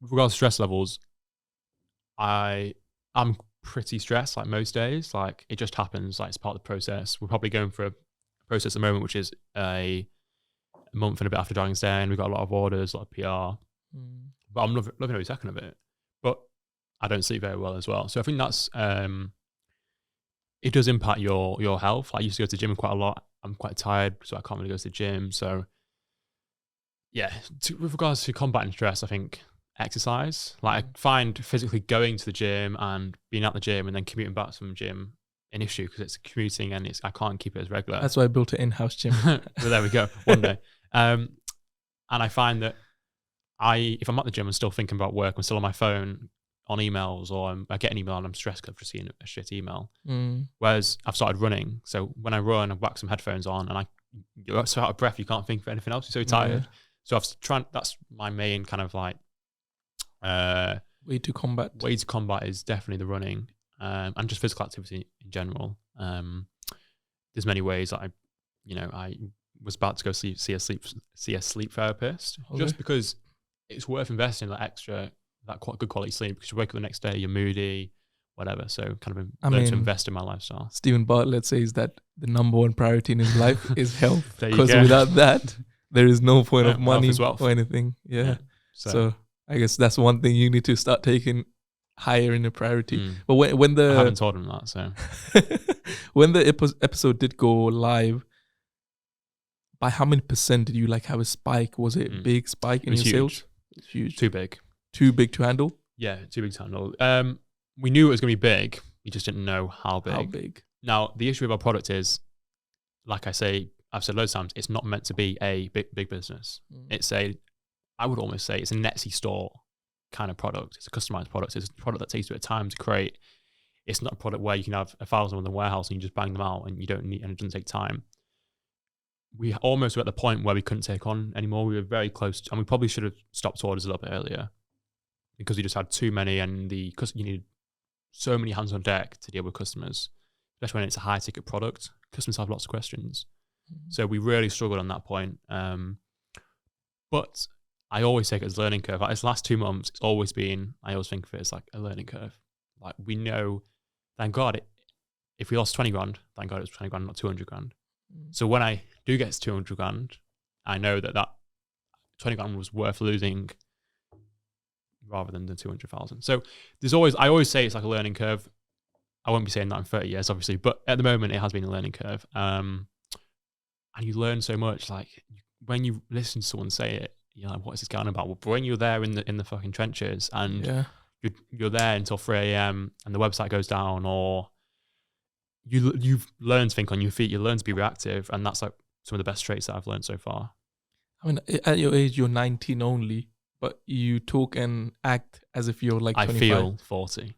with regards to stress levels, I'm pretty stressed like most days. Like it just happens, like it's part of the process. We're probably going for a process at the moment, which is a month and a bit after Dragon's Den. We've got a lot of orders, a lot of PR. But I'm loving every second of it. But I don't sleep very well as well. So I think that's, it does impact your health. I used to go to the gym quite a lot. I'm quite tired, so I can't really go to the gym. So yeah, with regards to combating stress, I think exercise. Like I find physically going to the gym and being at the gym and then commuting back from the gym an issue because it's commuting and I can't keep it as regular. That's why I built an in-house gym. Well, there we go, one day. And I find that if I'm at the gym, I'm still thinking about work. I'm still on my phone on emails, or I get an email and I'm stressed because I've just seen a shit email. Whereas I've started running. So when I run, I whack some headphones on and you're so out of breath, you can't think of anything else. You're so tired. So that's my main kind of like way to combat is definitely the running, and just physical activity in general. There's many ways that I was about to go see a sleep therapist, just because it's worth investing that quite good quality sleep, because you wake up the next day, you're moody, whatever. So kind of learn to invest in my lifestyle. Stephen Bartlett says that the number one priority in his life is health, because without that, there is no point of money or anything. Yeah. So I guess that's one thing you need to start taking higher in the priority. But when I haven't told him that, so when the episode did go live, by how many % did you have a spike? Was it a big spike in your sales? It's huge. Too big. Too big to handle? Yeah, too big to handle. We knew it was going to be big. We just didn't know how big. How big? Now, the issue with our product is, like I say, I've said loads of times, it's not meant to be a big business. I would almost say it's a Etsy store kind of product. It's a customized product. It's a product that takes a bit of time to create. It's not a product where you can have 1,000 in the warehouse and you just bang them out and you don't need, and it doesn't take time. We almost were at the point where we couldn't take on anymore. We were very close and we probably should have stopped orders a little bit earlier because we just had too many and you needed so many hands on deck to deal with customers, especially when it's a high ticket product. Customers have lots of questions. So we really struggled on that point. But I always take it as a learning curve. Like, this last 2 months, it's always been, I always think of it as like a learning curve. Like, we know, thank God, if we lost 20 grand, thank God it was 20 grand, not 200 grand. So when I do get to 200 grand, I know that 20 grand was worth losing rather than the 200,000. So I always say it's like a learning curve. I won't be saying that in 30 years, obviously, but at the moment it has been a learning curve. And you learn so much. Like, when you listen to someone say it, you're like, what is this guy on about? Well, when you're there in the fucking trenches and you're there until 3 a.m. and the website goes down, or you've learned to think on your feet, you learn to be reactive, and that's like some of the best traits that I've learned so far. I mean, at your age, you're 19 only, but you talk and act as if you're like 25. I feel 40.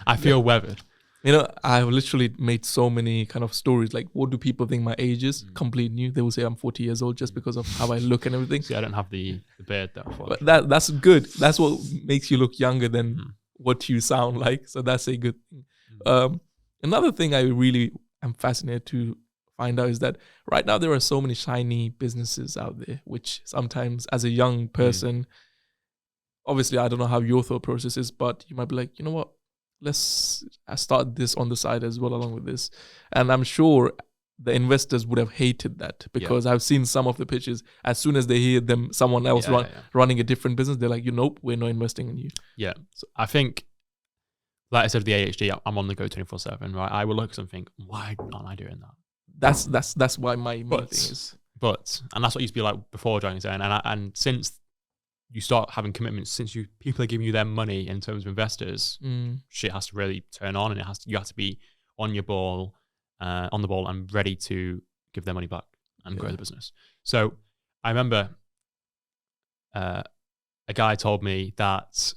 I feel weathered. You know, I've literally made so many kind of stories like, what do people think my age is? Complete new. They will say I'm 40 years old just because of how I look and everything. See, I don't have the beard that but that's good. That's what makes you look younger than what you sound like. So that's a good thing. Another thing I really am fascinated to find out is that right now there are so many shiny businesses out there, which sometimes as a young person, obviously I don't know how your thought process is, but you might be like, you know what? Let's start this on the side as well along with this. And I'm sure the investors would have hated that because I've seen some of the pitches. As soon as they hear someone else running a different business, they're like, nope, we're not investing in you. Yeah. So I think, like I said, with the ADHD, I'm on the go 24/7, right? I will look at something, why aren't I doing that? That's why my thing is. And that's what used to be like before joining Zen. And since you start having commitments, since people are giving you their money in terms of investors, shit has to really turn on, and you have to be on the ball and ready to give their money back and grow the business. So I remember a guy told me that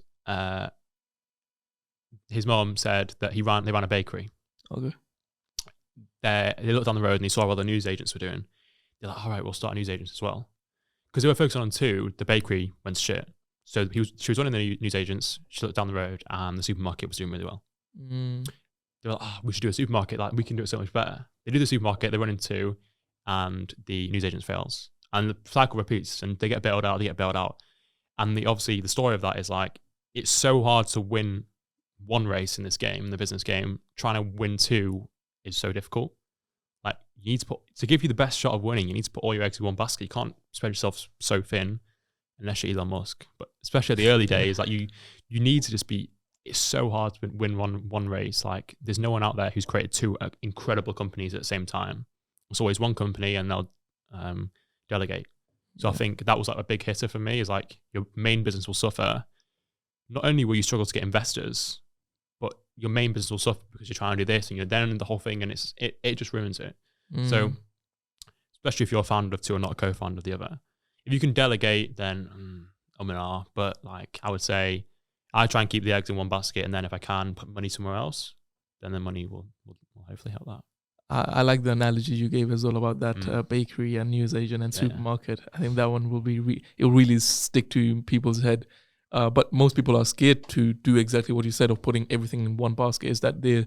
his mom said that they ran a bakery. Okay. They looked down the road and they saw what the news agents were doing. They're like, all right, we'll start a news agents as well. Because they were focusing on two, the bakery went to shit. So she was running the news agents, she looked down the road, and the supermarket was doing really well. They were like, we should do a supermarket, like we can do it so much better. They do the supermarket, they run into two, and the news agents fails. And the cycle repeats, and they get bailed out. And obviously the story of that is like, it's so hard to win one race in this game, in the business game. Trying to win two is so difficult. Like, you need to give you the best shot of winning, you need to put all your eggs in one basket. You can't spread yourself so thin unless you're Elon Musk. But especially at the early days, like you need to just be, it's so hard to win one race. Like, there's no one out there who's created two incredible companies at the same time. It's always one company and they'll delegate. So I think that was like a big hitter for me, is like, your main business will suffer. Not only will you struggle to get investors, but your main business will suffer because you're trying to do this and you're then in the whole thing, and it just ruins it. So especially if you're a founder of two or not a co-founder of the other. If you can delegate, then but like, I would say I try and keep the eggs in one basket, and then if I can put money somewhere else, then the money will hopefully help that. I like the analogy you gave as well about that bakery and news agent and supermarket. I think that one will be it'll really stick to people's head. But most people are scared to do exactly what you said of putting everything in one basket. Is that they're,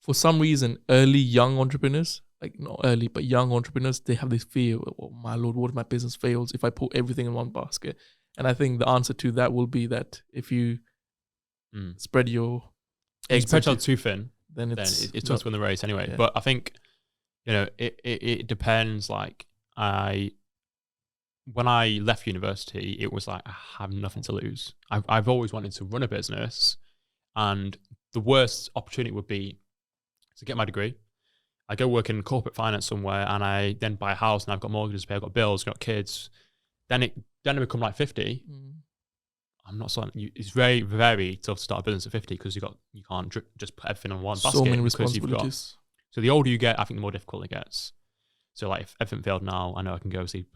for some reason, young entrepreneurs, like not early, but young entrepreneurs, they have this fear, oh my Lord, what if my business fails if I put everything in one basket? And I think the answer to that will be that if you spread your eggs out too thin, then it's tough to win the race anyway. Yeah. But I think, it depends. Like, when I left university, it was like, I have nothing to lose. I've always wanted to run a business, and the worst opportunity would be to get my degree. I go work in corporate finance somewhere, and I then buy a house, and I've got mortgages to pay, I've got bills, I've got kids. Then it become like 50. I'm not saying it's very, very tough to start a business at 50 because you can't just put everything on one basket. So many responsibilities. So the older you get, I think the more difficult it gets. So like if everything failed now, I know I can go sleep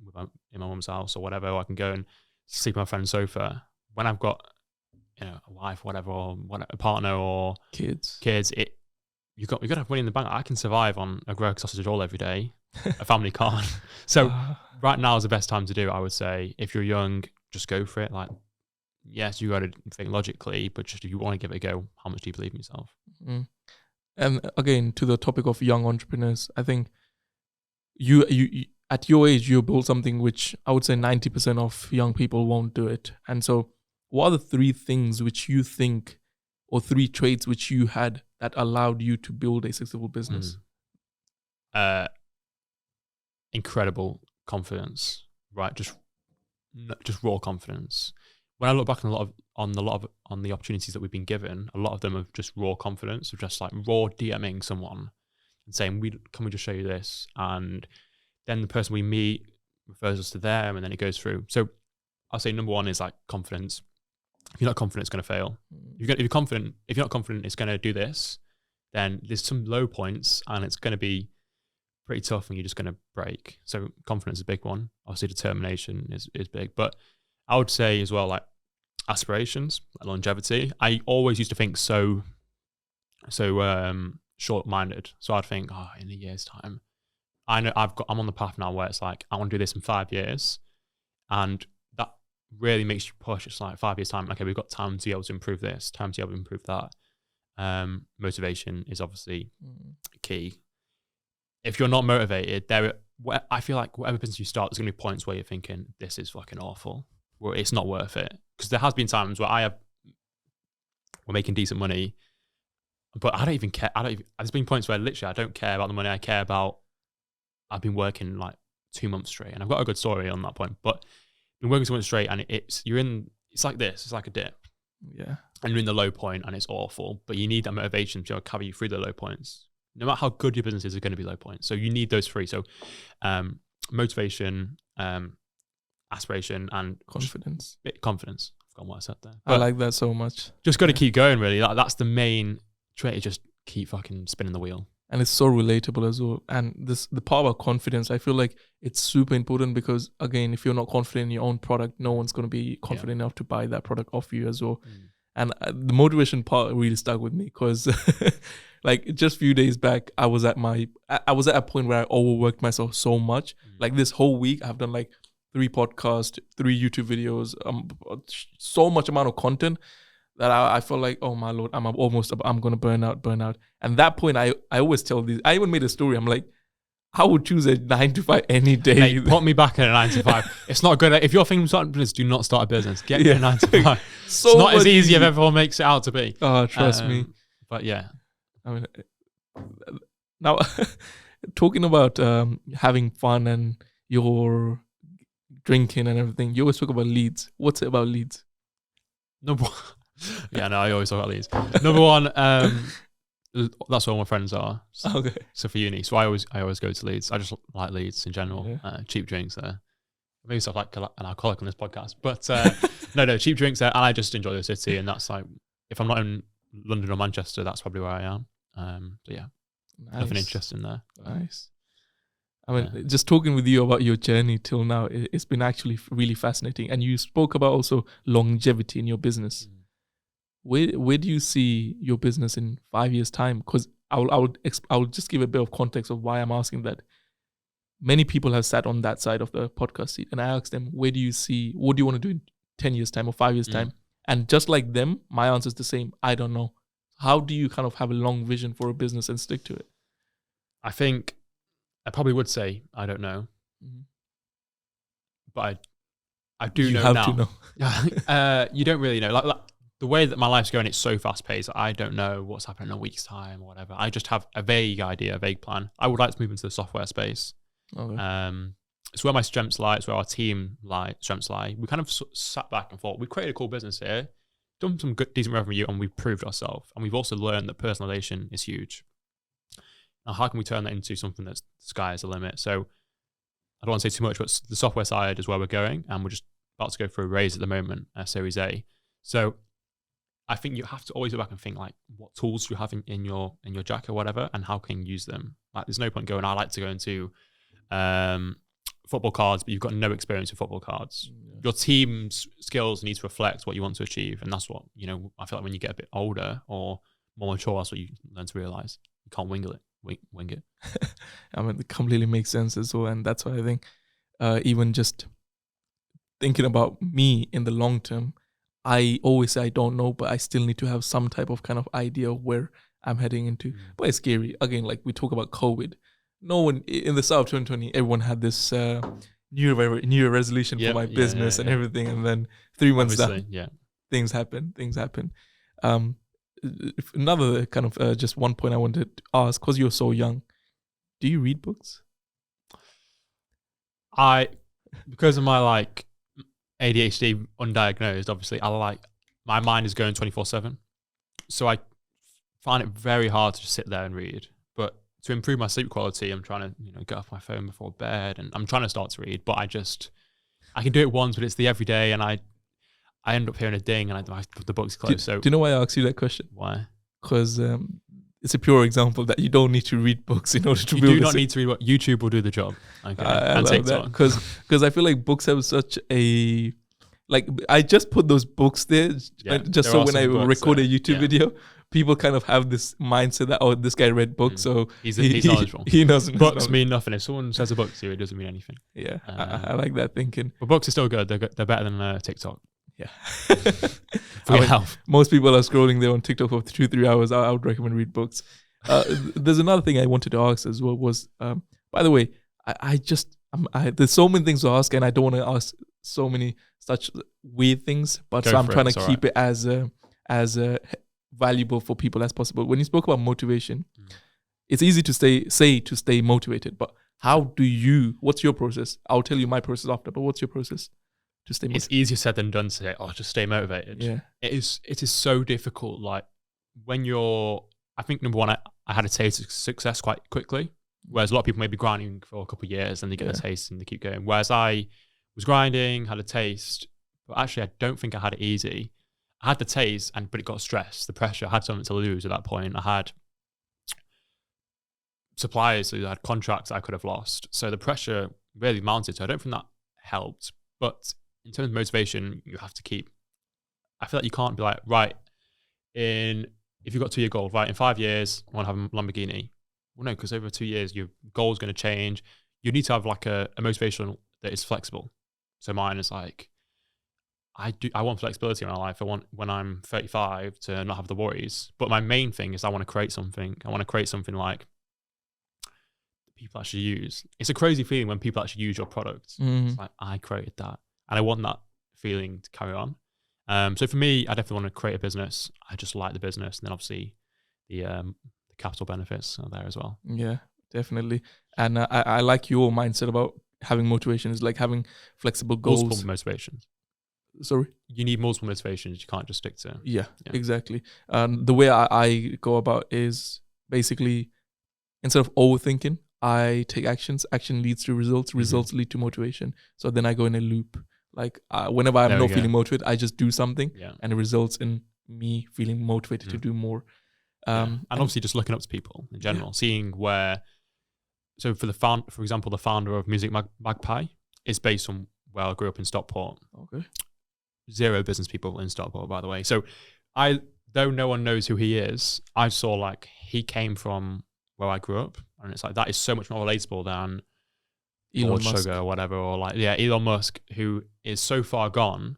in my mum's house or whatever, or I can go and sleep on my friend's sofa. When I've got, a wife, whatever, or a partner or kids, you've got to have money in the bank. I can survive on a grilled sausage roll every day. A family can't. So right now is the best time to do it, I would say. If you're young, just go for it. Like, yes, you got to think logically, but just if you want to give it a go, how much do you believe in yourself? Mm. And again, to the topic of young entrepreneurs, I think you at your age, you build something which I would say 90% of young people won't do it. And so what are the 3 things which you think, or 3 traits which you had that allowed you to build a successful business? Incredible confidence, right? Just raw confidence. When I look back on the opportunities that we've been given, a lot of them are just raw confidence, of just like raw DMing someone and saying, can we just show you this? And then the person we meet refers us to them, and then it goes through. So I'll say number 1 is like confidence. If you're not confident, it's going to fail. If you're not confident it's going to do this, then there's some low points and it's going to be pretty tough and you're just going to break. So confidence is a big one. Obviously determination is big, but I would say as well, like aspirations, like longevity. I always used to think so short-minded. So I'd think, in a year's time, I know I'm on the path now where it's like, I want to do this in 5 years. And that really makes you push. It's like 5 years time. Okay, we've got time to be able to improve this, time to be able to improve that. Motivation is obviously key. If you're not motivated, I feel like whatever business you start, there's going to be points where you're thinking, this is fucking awful. Well, it's not worth it. Because there has been times where we're making decent money, but I don't even care. There's been points where literally I don't care about the money. I care about, I've been working like 2 months straight, and I've got a good story on that point, but I've been working 2 months straight, and it's like this, it's like a dip. Yeah. And you're in the low point and it's awful, but you need that motivation to carry you through the low points. No matter how good your business is, going to be low points. So you need those 3. So motivation, aspiration, and confidence. I've forgotten what I said there. But I like that so much. Just got to keep going, really. That's the main trait, is just keep fucking spinning the wheel. And it's so relatable as well. And the part about confidence, I feel like it's super important, because again, if you're not confident in your own product, no one's going to be confident enough to buy that product off you as well. And the motivation part really stuck with me, because like just a few days back, I was at a point where I overworked myself so much. Like this whole week, I've done like 3 podcasts, 3 YouTube videos, so much amount of content that I felt like, oh my Lord, I'm going to burn out. And that point, I always tell these, I even made a story. I'm like, I would choose a 9 to 5 any day. Hey, put me back in a 9 to 5. It's not good. If you're thinking starting a business, do not start a business. Get a 9 to 5. So it's not as easy as everyone makes it out to be. Oh, trust me. But yeah. I mean, now talking about having fun and your drinking and everything, you always talk about Leeds. What's it about Leeds? Number 1. Yeah, no, I always talk about Leeds. Number 1, that's where all my friends are. Okay. So for uni, so I always go to Leeds. I just like Leeds in general. Yeah. Cheap drinks there. Maybe stuff like an alcoholic on this podcast, but no, cheap drinks there, and I just enjoy the city. And that's like, if I'm not in London or Manchester, that's probably where I am. So yeah, nothing interesting there. Nice. I mean, just talking with you about your journey till now, it's been actually really fascinating. And you spoke about also longevity in your business. Where do you see your business in 5 years' time? Because I will just give a bit of context of why I'm asking that. Many people have sat on that side of the podcast seat, and I asked them, what do you want to do in 10 years' time or 5 years' time? And just like them, my answer is the same. I don't know. How do you kind of have a long vision for a business and stick to it? I think I probably would say I don't know, but I do know now. You have to know. You don't really know. Like the way that my life's going, it's so fast paced. I don't know what's happening in a week's time or whatever. I just have a vague idea, a vague plan. I would like to move into the software space. Okay. It's where my strengths lie. It's where our team strengths lie. We kind of sat back and thought, we've created a cool business here, done some good, decent revenue, and we've proved ourselves. And we've also learned that personalization is huge. Now, how can we turn that into something that's the sky is the limit? So I don't want to say too much, but the software side is where we're going, and we're just about to go for a raise at the moment, Series A. So I think you have to always go back and think like, what tools do you have in your jacket or whatever, and how can you use them? Like, there's no point going, I like to go into football cards, but you've got no experience with football cards. Yeah. Your team's skills need to reflect what you want to achieve, and that's what, you know, I feel like when you get a bit older or more mature, that's what you learn to realize. You can't wing it. I mean, it completely makes sense as well, and that's why I think even just thinking about me in the long term, I always say I don't know, but I still need to have some type of kind of idea of where I'm heading into. But it's scary. Again, like we talk about COVID. No one in the start of 2020, everyone had this new year resolution for my business and everything, and then 3 months down, things happen. Another kind of just one point I wanted to ask, because you're so young, do you read books? Because of my like ADHD undiagnosed, obviously, my mind is going 24/7. So I find it very hard to just sit there and read. But to improve my sleep quality, I'm trying to, you know, get off my phone before bed, and I'm trying to start to read. But I can do it once, but it's the everyday, and I end up hearing a ding, and the book's closed. Do you know why I asked you that question? Why? Because it's a pure example that you don't need to read books in order to build. You do not need to read. YouTube will do the job. Okay, I love that because I feel like books have such a, like, I just put those books there just so when I record a YouTube video, people kind of have this mindset that, oh, this guy read books, so he's knowledgeable. He knows books mean nothing. If someone says a book to you, it doesn't mean anything. Yeah, I like that thinking. But books are still good. They're better than TikTok. Yeah. For your health. Most people are scrolling there on TikTok for 2-3 hours. I would recommend read books. There's another thing I wanted to ask as well was, by the way, there's so many things to ask, and I don't want to ask so many such weird things, but so I'm trying to keep it as valuable for people as possible. When you spoke about motivation, it's easy to stay motivated, but what's your process? I'll tell you my process after, but what's your process to stay motivated? It's easier said than done to say, oh, just stay motivated. Yeah. It is so difficult. Like when I think number one, I had a taste of success quite quickly, whereas a lot of people may be grinding for a couple of years and they get a taste and they keep going. Whereas I was grinding, had a taste, but actually I don't think I had it easy. I had the taste, but it got stress, the pressure. I had something to lose at that point. I had suppliers, so I had contracts I could have lost. So the pressure really mounted. So I don't think that helped. But in terms of motivation, you have to keep, I feel like you can't be like, right, if you've got a 2-year goal, right, in 5 years, I want to have a Lamborghini. Well, no, because over 2 years, your goal is going to change. You need to have like a motivation that is flexible. So mine is like, I want flexibility in my life. I want, when I'm 35, to not have the worries. But my main thing is I want to create something. I want to create something like people actually use. It's a crazy feeling when people actually use your product. It's like, I created that. And I want that feeling to carry on. So for me, I definitely want to create a business. I just like the business. And then obviously the capital benefits are there as well. Yeah, definitely. And I like your mindset about having motivation. Is like having flexible goals. Multiple motivations. Sorry? You need multiple motivations. You can't just stick to. Yeah. Exactly. The way I go about is basically, instead of overthinking, I take actions. Action leads to results. Results lead to motivation. So then I go in a loop. Like whenever I'm not feeling motivated, I just do something, and it results in me feeling motivated to do more. And obviously just looking up to people in general, seeing where. So for example, the founder of Music Magpie is based on where I grew up in Stockport. Okay. 0 business people in Stockport, by the way. So though no one knows who he is, I saw like he came from where I grew up, and it's like that is so much more relatable than Elon Musk. Sugar or whatever, or like Elon Musk, who is so far gone.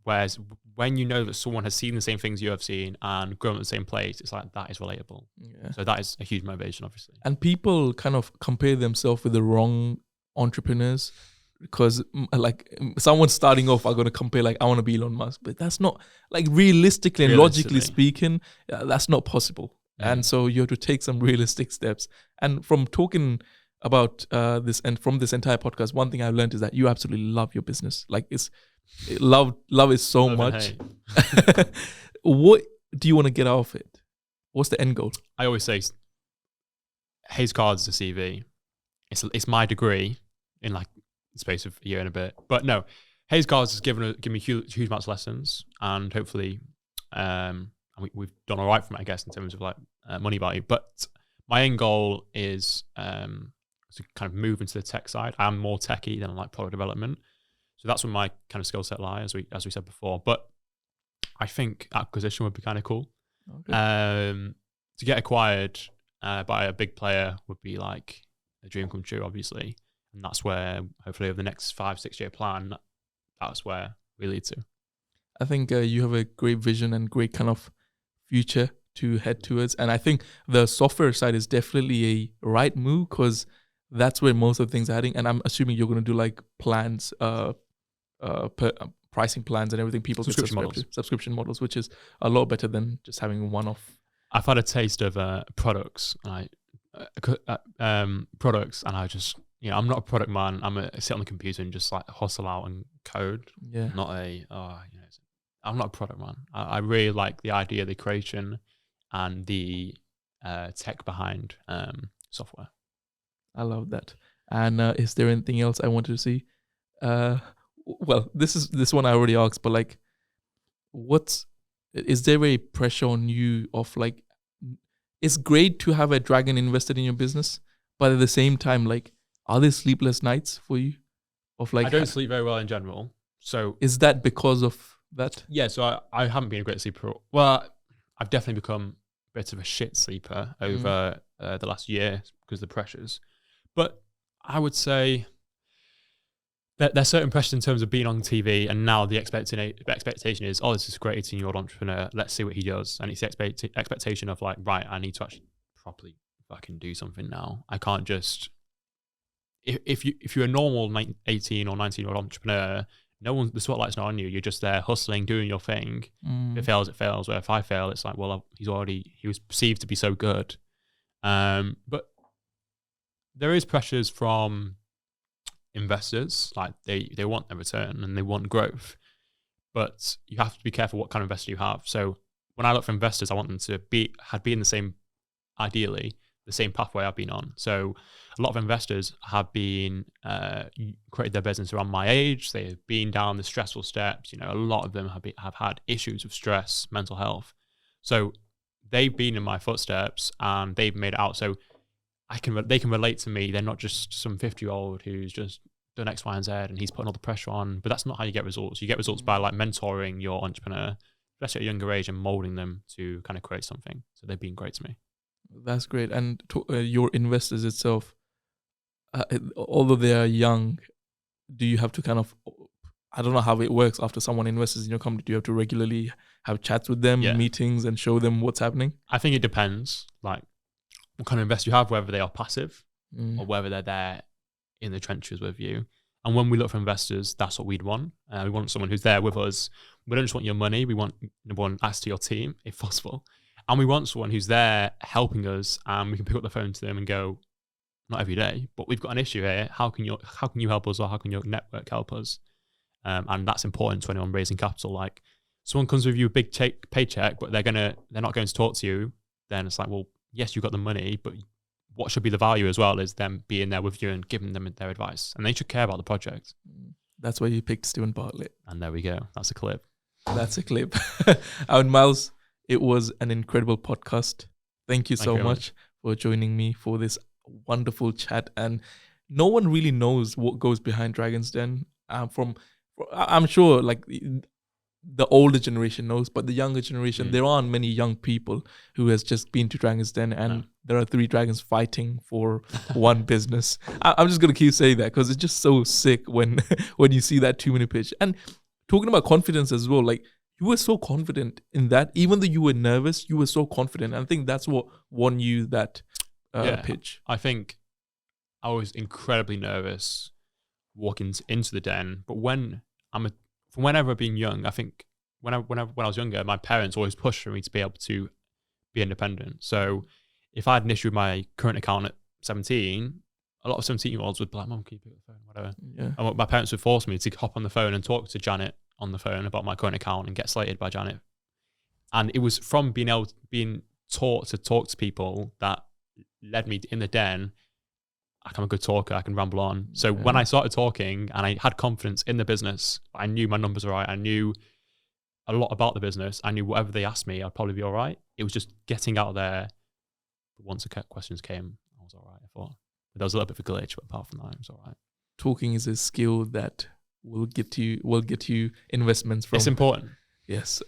Whereas when you know that someone has seen the same things you have seen and grown at the same place, it's like that is relatable. Yeah. So that is a huge motivation, obviously. And people kind of compare themselves with the wrong entrepreneurs, because like someone starting off are going to compare like, I want to be Elon Musk, but that's not like realistically and logically speaking, that's not possible. And so you have to take some realistic steps. And from talking about this and from this entire podcast, one thing I've learned is that you absolutely love your business. Like love is so much. What do you want to get out of it? What's the end goal? I always say Haze Cards is a CV. It's my degree in like the space of a year and a bit. But no, Haze Cards has given me huge amounts of lessons, and hopefully and we've done all right from it, I guess, in terms of like money value. But my end goal is to kind of move into the tech side. I'm more techie than like product development, so that's where my kind of skill set lies, as we said before. But I think acquisition would be kind of cool. Okay. To get acquired by a big player would be like a dream come true, obviously, and that's where hopefully over the next 5-6 year plan, that's where we lead to. I think you have a great vision and great kind of future to head towards, and I think the software side is definitely a right move because that's where most of the things are heading. And I'm assuming you're going to do like plans, pricing plans and everything. People can subscribe to subscription models, which is a lot better than just having one-off. I've had a taste of products, products, and I just, I'm not a product man. Sit on the computer and just like hustle out and code. Yeah. I'm not a product man. I really like the idea, the creation, and the tech behind software. I love that. And is there anything else I wanted to see? Well, this one I already asked, but like, is there a pressure on you of like, it's great to have a dragon invested in your business, but at the same time, like, are there sleepless nights for you? Of like, I don't sleep very well in general. So is that because of that? Yeah. So I haven't been a great sleeper. Well, I've definitely become a bit of a shit sleeper over the last year because of the pressures. But I would say that there's certain pressures in terms of being on TV, and now the expectation is, this is a great 18-year-old entrepreneur. Let's see what he does. And it's the expectation of like, right, I need to actually properly fucking do something now. I can't just if you're a normal 18 or 19-year-old entrepreneur, the spotlight's not on you. You're just there hustling, doing your thing. If it fails, it fails. Where if I fail, it's like, well, he was perceived to be so good. But there is pressures from investors, like they want a return and they want growth, but you have to be careful what kind of investor you have. So when I look for investors, I want them to be in the same, ideally, the same pathway I've been on. So a lot of investors have been created their business around my age. They've been down the stressful steps. A lot of them have had issues with stress, mental health. So they've been in my footsteps and they've made it out. So they can relate to me. They're not just some 50-year-old who's just done X, Y, and Z and he's putting all the pressure on. But that's not how you get results. You get results by like mentoring your entrepreneur, especially at a younger age, and molding them to kind of create something. So they've been great to me. That's great. And your investors itself, although they are young, do you have to kind of, I don't know how it works after someone invests in your company. Do you have to regularly have chats with them, meetings, and show them what's happening? I think it depends, like what kind of investor you have, whether they are passive or whether they're there in the trenches with you. And when we look for investors, that's what we'd want. We want someone who's there with us. We don't just want your money. We want access to your team, if possible. And we want someone who's there helping us, and we can pick up the phone to them and go, not every day, but we've got an issue here. How can you help us, or how can your network help us? And that's important to anyone raising capital. Like, someone comes with you a big paycheck, but they're not going to talk to you. Then it's like, well, yes, you got the money, but what should be the value as well is them being there with you and giving them their advice. And they should care about the project. That's why you picked Stephen Bartlett. And there we go. That's a clip. And Myles, it was an incredible podcast. Thank you so much for joining me for this wonderful chat. And no one really knows what goes behind Dragon's Den. I'm sure like the older generation knows, but the younger generation, there aren't many young people who has just been to Dragon's Den, and there are 3 dragons fighting for one business. I'm just going to keep saying that because it's just so sick when you see that 2-minute pitch. And talking about confidence as well, like, you were so confident in that, even though you were nervous, you were so confident. And I think that's what won you that pitch. I think I was incredibly nervous walking into the den, but whenever being young, I think when I was younger, my parents always pushed for me to be able to be independent. So if I had an issue with my current account at 17, a lot of 17-year-olds would be like, "Mum, can you pick up the phone?" Whatever. Yeah. And my parents would force me to hop on the phone and talk to Janet on the phone about my current account and get slated by Janet. And it was from being taught to talk to people that led me in the den. I'm a good talker. I can ramble on. So when I started talking and I had confidence in the business, I knew my numbers were right. I knew a lot about the business. I knew whatever they asked me, I'd probably be all right. It was just getting out there. Once the questions came, I was all right. I thought there was a little bit of a glitch, but apart from that, it was all right. Talking is a skill that will get you investments from. It's important. Yes.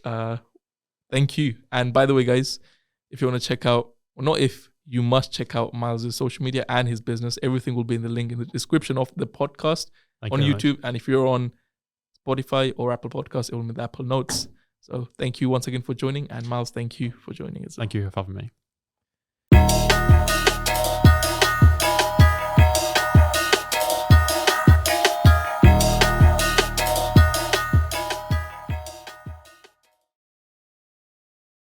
Thank you. And by the way, guys, if you want to check out, well, not if, you must check out Myles' social media and his business. Everything will be in the link in the description of the podcast on YouTube. And if you're on Spotify or Apple Podcasts, it will be in the Apple Notes. So thank you once again for joining. And Myles, thank you for joining us. Thank you for having me.